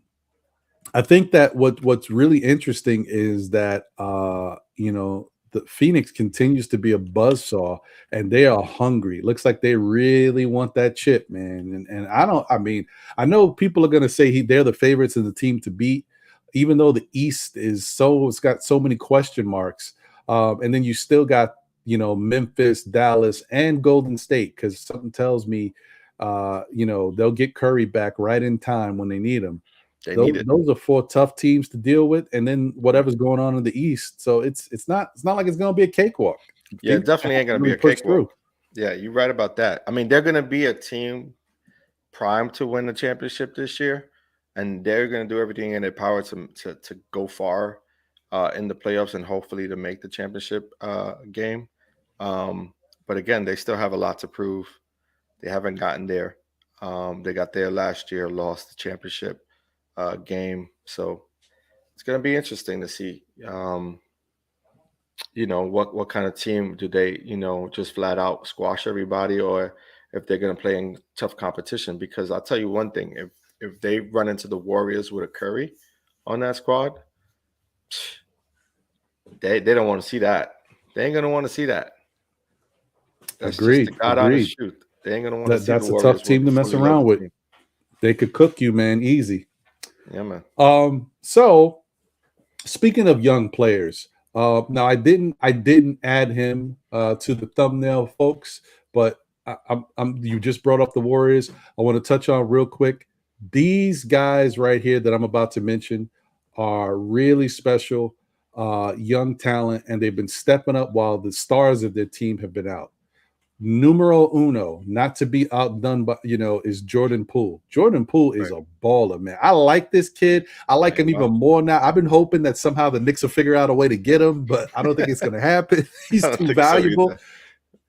I think that what's really interesting is that the Phoenix continues to be a buzzsaw, and they are hungry. Looks like they really want that chip, man. And I know people are going to say they're the favorites of the team to beat, even though the East it's got so many question marks. And then you still got, Memphis, Dallas, and Golden State, because something tells me, they'll get Curry back right in time when they need him. Those are 4 tough teams to deal with, and then whatever's going on in the East. So it's not like it's going to be a cakewalk. Yeah, it definitely ain't going to be a cakewalk. Yeah, you're right about that. I mean, they're going to be a team primed to win the championship this year, and they're going to do everything in their power to go far in the playoffs and hopefully to make the championship game. But again, they still have a lot to prove. They haven't gotten there. They got there last year, lost the championship game. So it's going to be interesting to see, what kind of team do they, just flat out squash everybody, or if they're going to play in tough competition. Because I'll tell you one thing, if they run into the Warriors with a Curry on that squad, they don't want to see that. They ain't going to want to see that. That's Agreed. Just the God-honest truth. They ain't going to want to see that's the a Warriors tough team to mess around with. They could cook you, man, easy. Yeah, man. So speaking of young players, now I didn't add him to the thumbnail, folks, but you just brought up the Warriors. I want to touch on real quick. These guys right here that I'm about to mention are really special, young talent, and they've been stepping up while the stars of their team have been out. Numero uno, not to be outdone, but is Jordan Poole. Jordan Poole is a baller, man. I like this kid. I like him even more now. I've been hoping that somehow the Knicks will figure out a way to get him, but I don't think it's going to happen. He's too valuable.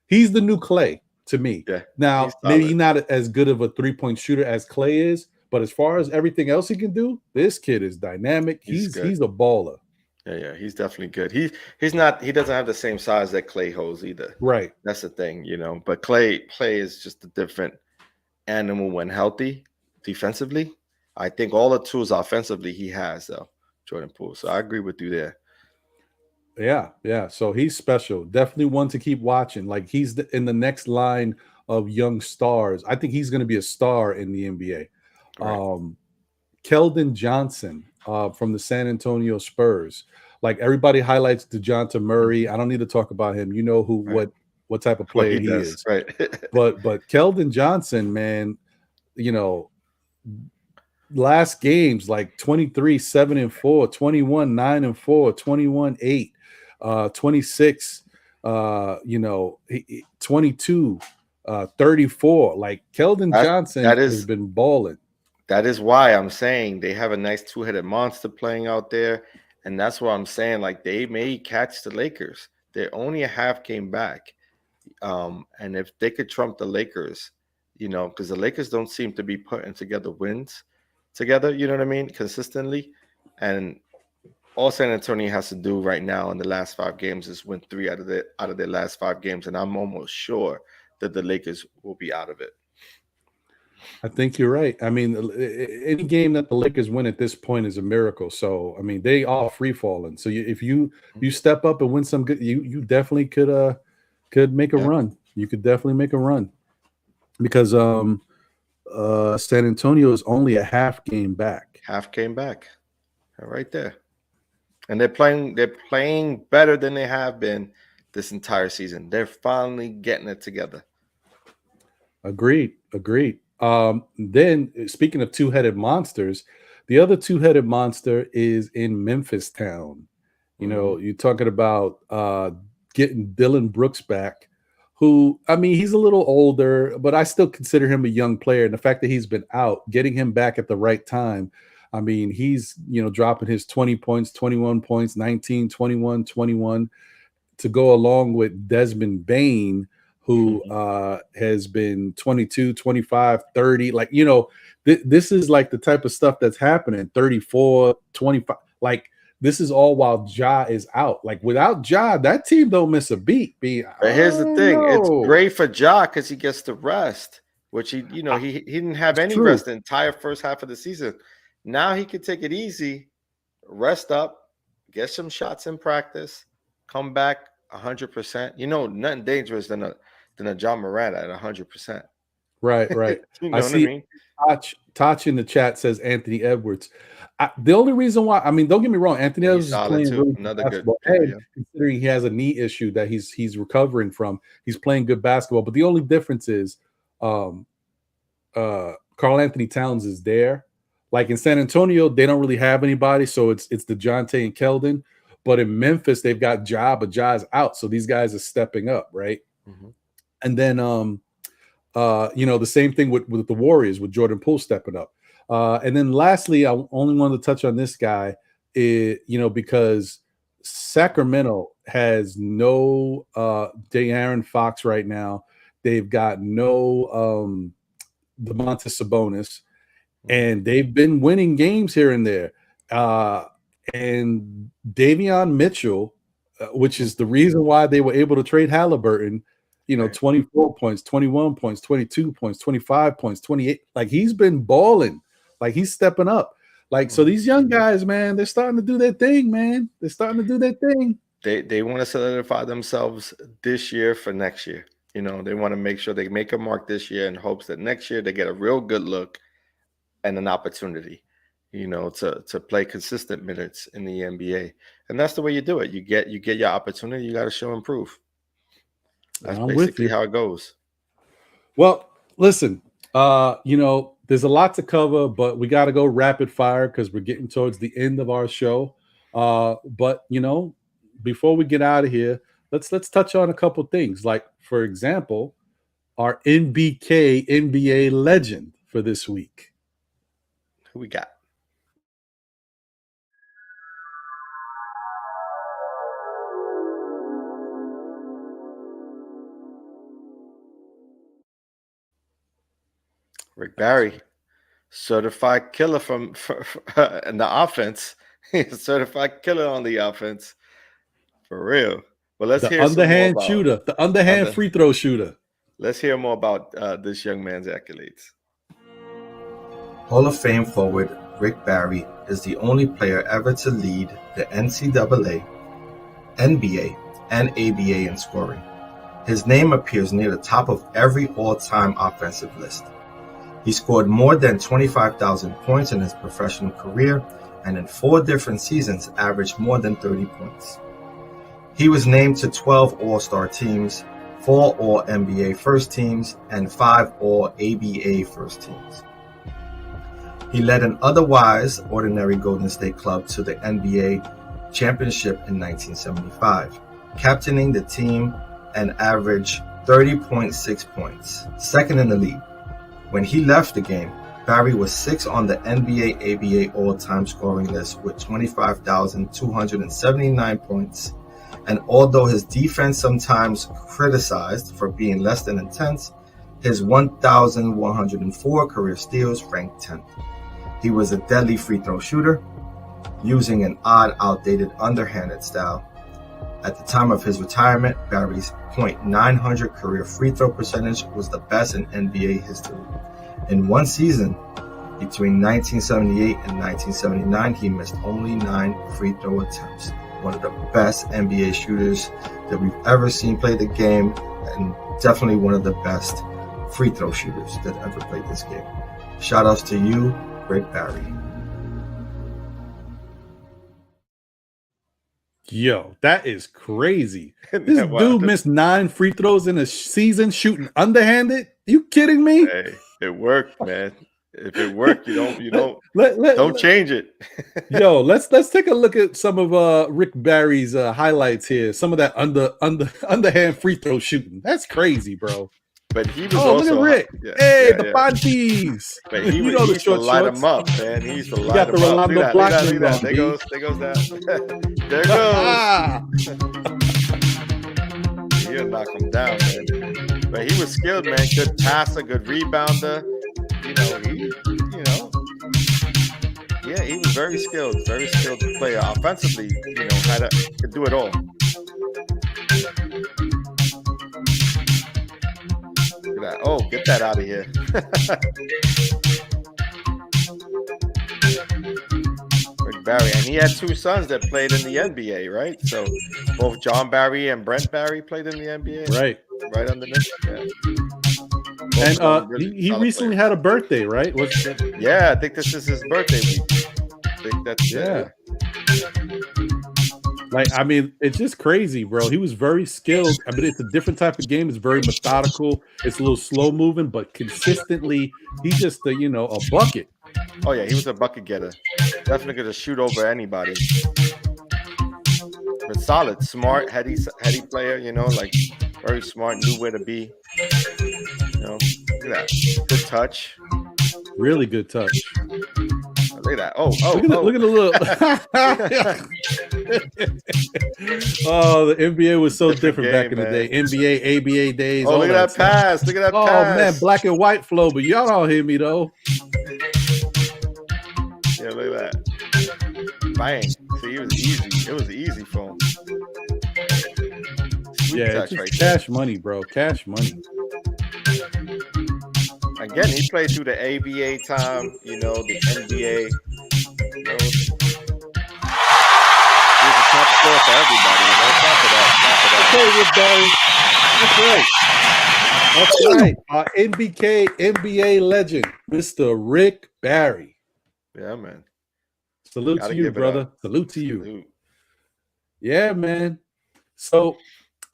He's the new Clay to me. Yeah, now, maybe he's not as good of a 3-point shooter as Clay is, but as far as everything else he can do, this kid is dynamic. He's a baller. Yeah, he's definitely good. He doesn't have the same size that Clay holds either. Right. That's the thing, But Clay is just a different animal when healthy defensively. I think all the tools offensively he has, though, Jordan Poole. So I agree with you there. Yeah. So he's special. Definitely one to keep watching. Like he's in the next line of young stars. I think he's going to be a star in the NBA. Right. Keldon Johnson from the San Antonio Spurs. Like everybody highlights DeJounte Murray. I don't need to talk about him. You know what type of player he is. Right. but Keldon Johnson, man, last games like 23, 7-4, 21, 9-4, 21, 8, 26, 22, 34. Like Keldon Johnson has been balling. That is why I'm saying they have a nice two-headed monster playing out there. And that's why I'm saying, like, they may catch the Lakers. They're only a half game back. And if they could trump the Lakers, because the Lakers don't seem to be putting together wins together, you know what I mean, consistently. And all San Antonio has to do right now in the last 5 games is win 3 out of their last 5 games. And I'm almost sure that the Lakers will be out of it. I think you're right. I mean, any game that the Lakers win at this point is a miracle. So, I mean, they are free falling. So if you step up and win some good, you definitely could make a run. You could definitely make a run because San Antonio is only a half game back. Right there. And they're playing better than they have been this entire season. They're finally getting it together. Agreed. Then speaking of two-headed monsters, the other two-headed monster is in Memphis town. You're talking about getting Dylan Brooks back, who, I mean, he's a little older, but I still consider him a young player. And the fact that he's been out, getting him back at the right time, I mean, he's, dropping his 20 points, 21 points, 19, 21, 21 to go along with Desmond Bane, who has been 22, 25, 30. Like, this is like the type of stuff that's happening, 34, 25. Like, this is all while Ja is out. Like, without Ja, that team don't miss a beat. But here's the thing. It's great for Ja because he gets the rest, which he didn't have any rest the entire first half of the season. Now he can take it easy, rest up, get some shots in practice, come back 100%. Nothing dangerous than a John Morant at 100%. Right. I see. What I mean? Touch in the chat says Anthony Edwards. The only reason why, I mean, don't get me wrong, Anthony Edwards is playing really another basketball. Good player, considering he has a knee issue that he's recovering from, he's playing good basketball. But the only difference is, Karl Anthony Towns is there, Like in San Antonio, they don't really have anybody, so it's DeJounte and Keldon. But in Memphis, they've got Ja, but Ja's out, so these guys are stepping up, right? Mm-hmm. And then the same thing with the Warriors with Jordan Poole stepping up. And then lastly, I only wanted to touch on this guy, because Sacramento has no De'Aaron Fox right now. They've got no Domantas Sabonis, and they've been winning games here and there. And Davion Mitchell, which is the reason why they were able to trade Halliburton, 24 points, 21 points, 22 points, 25 points, 28. Like, he's been balling. Like, he's stepping up. Like, so these young guys, man, they're starting to do their thing, man. They're starting to do their thing. They want to solidify themselves this year for next year. They want to make sure they make a mark this year in hopes that next year they get a real good look and an opportunity, to play consistent minutes in the NBA. And that's the way you do it. You get your opportunity. You got to show and prove. That's basically how it goes. Well, listen, there's a lot to cover, but we got to go rapid fire because we're getting towards the end of our show. But before we get out of here, let's touch on a couple things. Like, for example, our NBA legend for this week. Who we got? Rick Barry, certified killer from in the offense. Certified killer on the offense, for real. But let's hear underhand shooter, the underhand free throw shooter. Let's hear more about this young man's accolades. Hall of Fame forward Rick Barry is the only player ever to lead the NCAA, NBA, and ABA in scoring. His name appears near the top of every all-time offensive list. He scored more than 25,000 points in his professional career, and in 4 different seasons averaged more than 30 points. He was named to 12 All-Star teams, 4 All-NBA first teams, and 5 All-ABA first teams. He led an otherwise ordinary Golden State club to the NBA championship in 1975, captaining the team and averaged 30.6 points, second in the league. When he left the game, Barry was 6th on the NBA ABA all-time scoring list with 25,279 points, and although his defense sometimes criticized for being less than intense, his 1,104 career steals ranked 10th. He was a deadly free throw shooter, using an odd, outdated underhanded style. At the time of his retirement, Barry's .900 career free throw percentage was the best in NBA history. In one season, between 1978 and 1979, he missed only 9 free throw attempts. One of the best NBA shooters that we've ever seen play the game, and definitely one of the best free throw shooters that ever played this game. Shout outs to you, Rick Barry. Yo, that is crazy. This dude missed 9 free throws in a season shooting underhanded. You kidding me? Hey, it worked, man. If it worked, you don't change it. Yo, let's take a look at some of Rick Barry's highlights here. Some of that underhand free throw shooting. That's crazy, bro. But he was also look at Rick. The Panties. But he used to light him up, man. He used to light him up. Look at that. There goes that. There goes. He'll knock him down, man. But he was skilled, man. Good passer, good rebounder. He was very skilled player. Offensively, could do it all. Look at that. Oh, get that out of here. Rick Barry. And he had 2 sons that played in the NBA, right? So both John Barry and Brent Barry played in the NBA. Right. Right underneath. Yeah. And he recently had a birthday, right? Yeah, I think this is his birthday week. I think that's Like, I mean, it's just crazy, bro. He was very skilled. I mean, it's a different type of game. It's very methodical. It's a little slow moving, but consistently, he's just a bucket. Oh yeah, he was a bucket getter. Definitely could shoot over anybody. But solid, smart, heady player. Like very smart, knew where to be. Look at that, good touch. Really good touch. Look at that. Oh, look at the little. Oh, the NBA was so different back in the day. NBA, ABA days. Oh, look at that pass. Look at that pass. Oh, man, black and white flow, but y'all don't hear me, though. Yeah, look at that. Bang. See, it was easy. It was easy for him. Sweet touch it's right cash money, bro. Cash money. Again, he played through the ABA time, the NBA. He's a top scorer for everybody. Top of that. Okay, Rick Barry. That's right. Our NBA legend, Mr. Rick Barry. Yeah, man. Salute to you, brother. Salute to you. Salute. Yeah, man. So,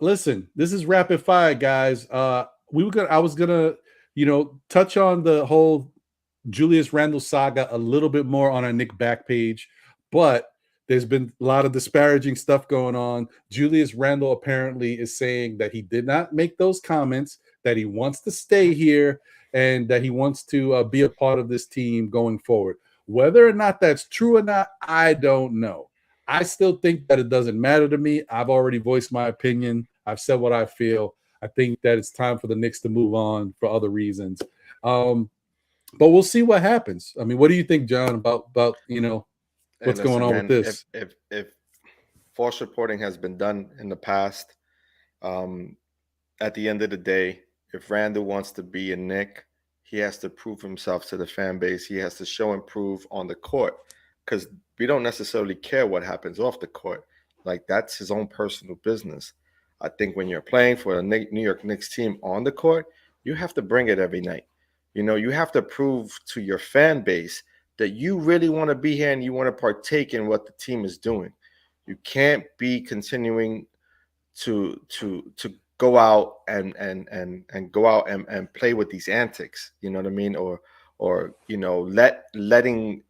listen, this is rapid fire, guys. I was gonna, touch on the whole Julius Randle saga a little bit more on our Nick back page, but there's been a lot of disparaging stuff going on. Julius Randle apparently is saying that he did not make those comments, that he wants to stay here, and that he wants to be a part of this team going forward. Whether or not that's true or not, I don't know. I still think that it doesn't matter to me. I've already voiced my opinion. I've said what I feel. I think that it's time for the Knicks to move on for other reasons. But we'll see what happens. I mean, what do you think, John, about what's going on with this? If false reporting has been done in the past, at the end of the day, if Randle wants to be a Knick, he has to prove himself to the fan base. He has to show and prove on the court, because we don't necessarily care what happens off the court. Like, that's his own personal business. I think when you're playing for a New York Knicks team on the court, you have to bring it every night. You have to prove to your fan base that you really want to be here and you want to partake in what the team is doing. You can't be continuing to go out and go out and play with these antics. You know what I mean? Or letting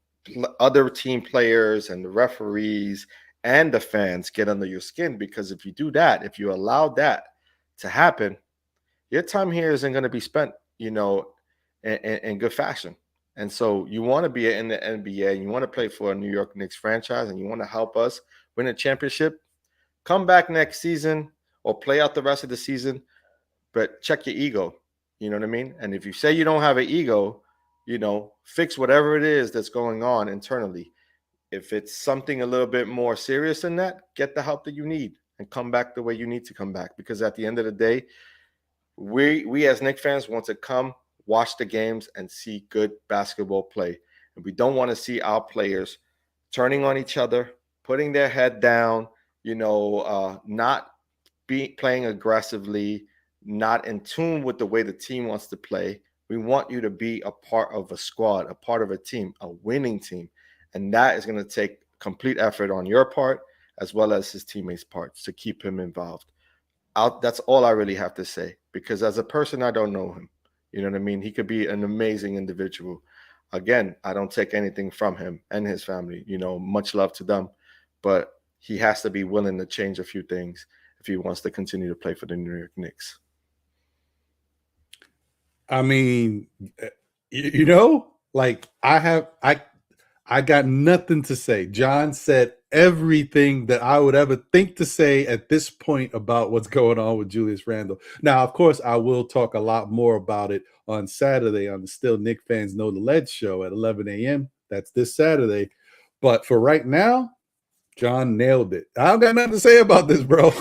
other team players and the referees and the fans get under your skin, because if you do that, if you allow that to happen, your time here isn't going to be spent, in good fashion. And so you want to be in the NBA, and you want to play for a New York Knicks franchise, and you want to help us win a championship. Come back next season or play out the rest of the season, but check your ego. You know what I mean? And if you say you don't have an ego, fix whatever it is that's going on internally. If it's something a little bit more serious than that, get the help that you need and come back the way you need to come back. Because at the end of the day, we as Knicks fans want to come, watch the games, and see good basketball play. And we don't want to see our players turning on each other, putting their head down, not playing aggressively, not in tune with the way the team wants to play. We want you to be a part of a squad, a part of a team, a winning team. And that is going to take complete effort on your part as well as his teammates' parts to keep him involved. That's all I really have to say, because as a person, I don't know him. You know what I mean? He could be an amazing individual. Again, I don't take anything from him and his family. Much love to them. But he has to be willing to change a few things if he wants to continue to play for the New York Knicks. I mean, I got nothing to say. John said everything that I would ever think to say at this point about what's going on with Julius Randle. Now, of course, I will talk a lot more about it on Saturday on the Still Knicks Fans Know the Ledge show at 11 a.m. That's this Saturday. But for right now, John nailed it. I don't got nothing to say about this, bro.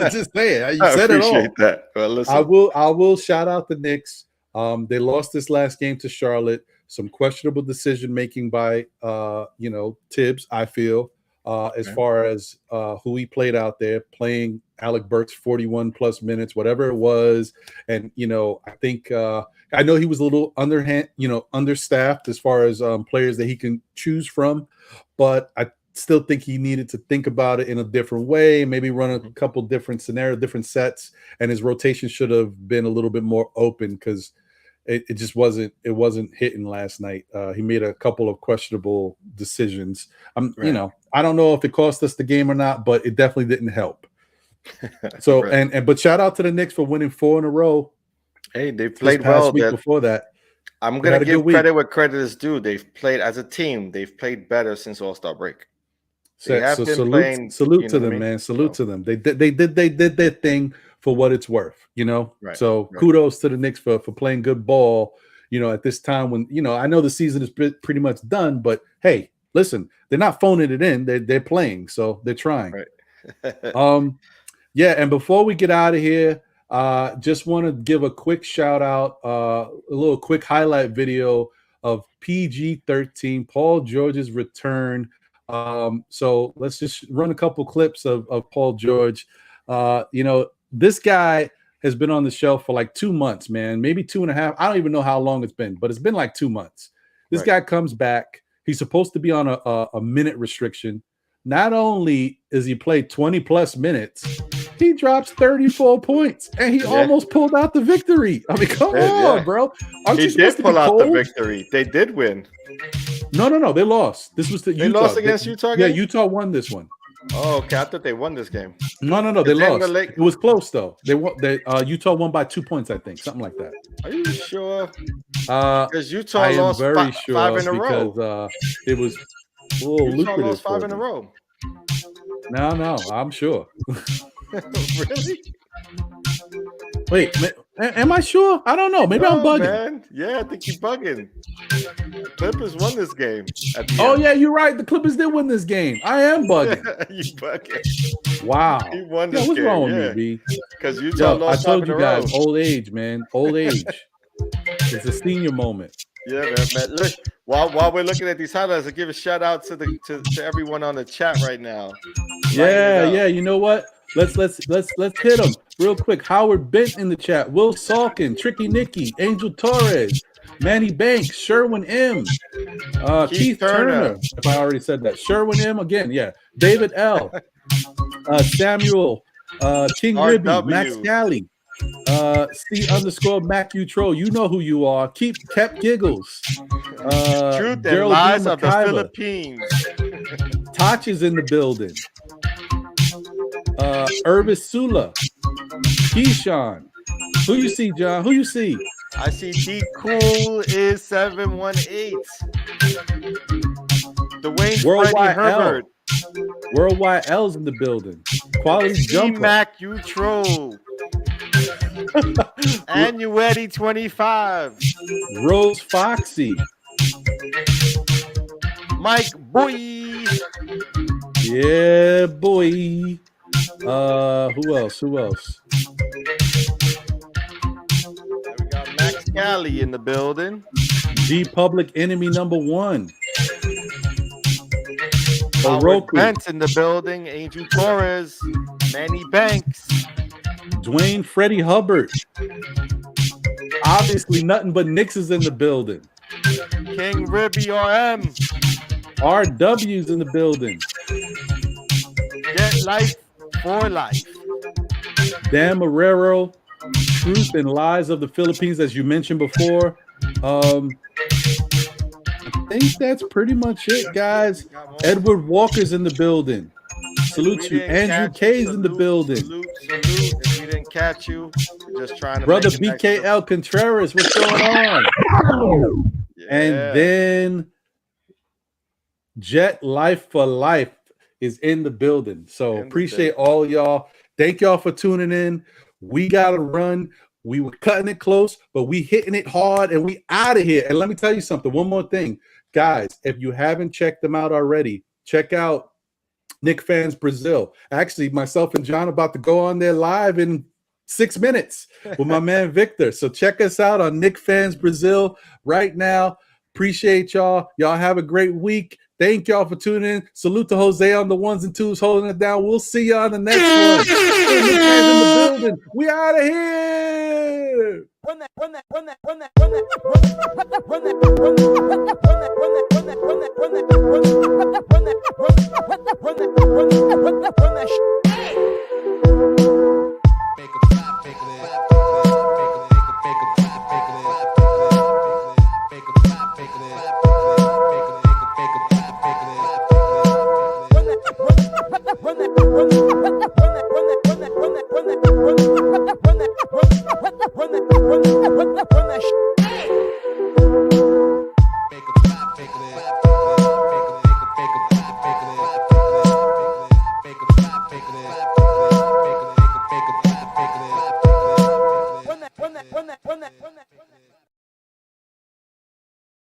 Just say it. You said it all. I appreciate that. Well, listen. I will shout out the Knicks. They lost this last game to Charlotte. Some questionable decision making by Tibbs, I feel, as far as who he played out there, playing Alec Burks 41 plus minutes, whatever it was. And I think I know he was a little understaffed as far as players that he can choose from, but I still think he needed to think about it in a different way, maybe run a couple different scenarios, different sets, and his rotation should have been a little bit more open, because it just wasn't hitting last night. He made a couple of questionable decisions. You know, I don't know if it cost us the game or not, but it definitely didn't help. So but shout out to the Knicks for winning 4 in a row. Hey, they played well. Week before that, I'm gonna give credit where credit is due. They've played as a team. They've played better since All-Star break. Salute to them, man. Salute to them. They did their thing for what it's worth, you know. Kudos to the Knicks for playing good ball, you know, at this time when, you know, I know the season is pretty much done, but hey, listen, they're not phoning it in. They're playing, so they're trying. Yeah, and before we get out of here, just want to give a quick shout out, a little quick highlight video of PG13, Paul George's return. So let's just run a couple clips of Paul George. You know, this guy has been on the shelf for like 2 months, man, maybe 2.5. I don't even know how long it's been, but it's been like 2 months. This guy comes back. He's supposed to be on a minute restriction. Not only is he played 20 plus minutes, he drops 34 points and he almost pulled out the victory. I mean, come on, bro. He did pull out the victory. They did win. No. They lost. This was They lost against Utah again? Yeah, Utah won this one. Oh, okay. I thought they won this game. No. They lost. It was close though. They won. Utah won by 2 points, I think, something like that. Are you sure? Because Utah lost very sure 5 in a row. Because it was a little lucrative. Lost 5 in a row. No, I'm sure. Really? Wait, am I sure? I don't know. Maybe I'm bugging. Man. Yeah, I think you're bugging. Clippers won this game. Yeah, you're right. The Clippers did win this game. I am bugging. You bugging. Wow. He won this game. What's wrong with me, B? Because Utah lost 5 in a row. I told you guys, old age, man. Old age. It's a senior moment. Yeah, man. Look, while we're looking at these highlights, I give a shout out to everyone on the chat right now. Yeah. You know what? Let's hit them real quick. Howard Bent in the chat. Will Salkin, Tricky Nicky, Angel Torres, Manny Banks, Sherwin M, Keith Turner. If I already said that, Sherwin M again. Yeah, David L, Samuel, King Ribby, Max Galley, C_Mac Utro. You know who you are. Kept Giggles. Truth and Lies of the Philippines. Toch is in the building. Irvis Sula, Keyshawn. Who you see, John? Who you see? I see D Cool is 718. Dwayne Worldwide Herbert. Worldwide L's in the building. Quality Jumper. Mac Utro. Annuetti 25. Rose Foxy. Mike Boy. Yeah, boy. Who else? We got Max Galley in the building. The Public Enemy #1. Howard Bent in the building. Angel Torres. Manny Banks. Dwayne Freddie Hubbard. Obviously, nothing but Knicks is in the building. King Ribby RM. RW's in the building. Get life for life. Dan Marrero, Truth and Lies of the Philippines, as you mentioned before. I think that's pretty much it, guys. Edward Walker's in the building. Salute to you. Andrew K's in the building. Salute. If we didn't catch you, we're just trying to. Brother BKL Contreras, what's going on? Yeah. And then Jet Life for Life is in the building. So appreciate all of y'all. Thank y'all for tuning in. We got to run. We were cutting it close, but we hitting it hard and we out of here. And let me tell you something. One more thing. Guys, if you haven't checked them out already, check out Knicks Fans Brazil. Actually, myself and John about to go on there live in 6 minutes with my man Victor. So check us out on Knicks Fans Brazil right now. Appreciate y'all. Y'all have a great week. Thank y'all for tuning in. Salute to Jose on the 1s and 2s holding it down. We'll see y'all on the next one. Hey, Knicks Fans in the building. We out of here. Run that.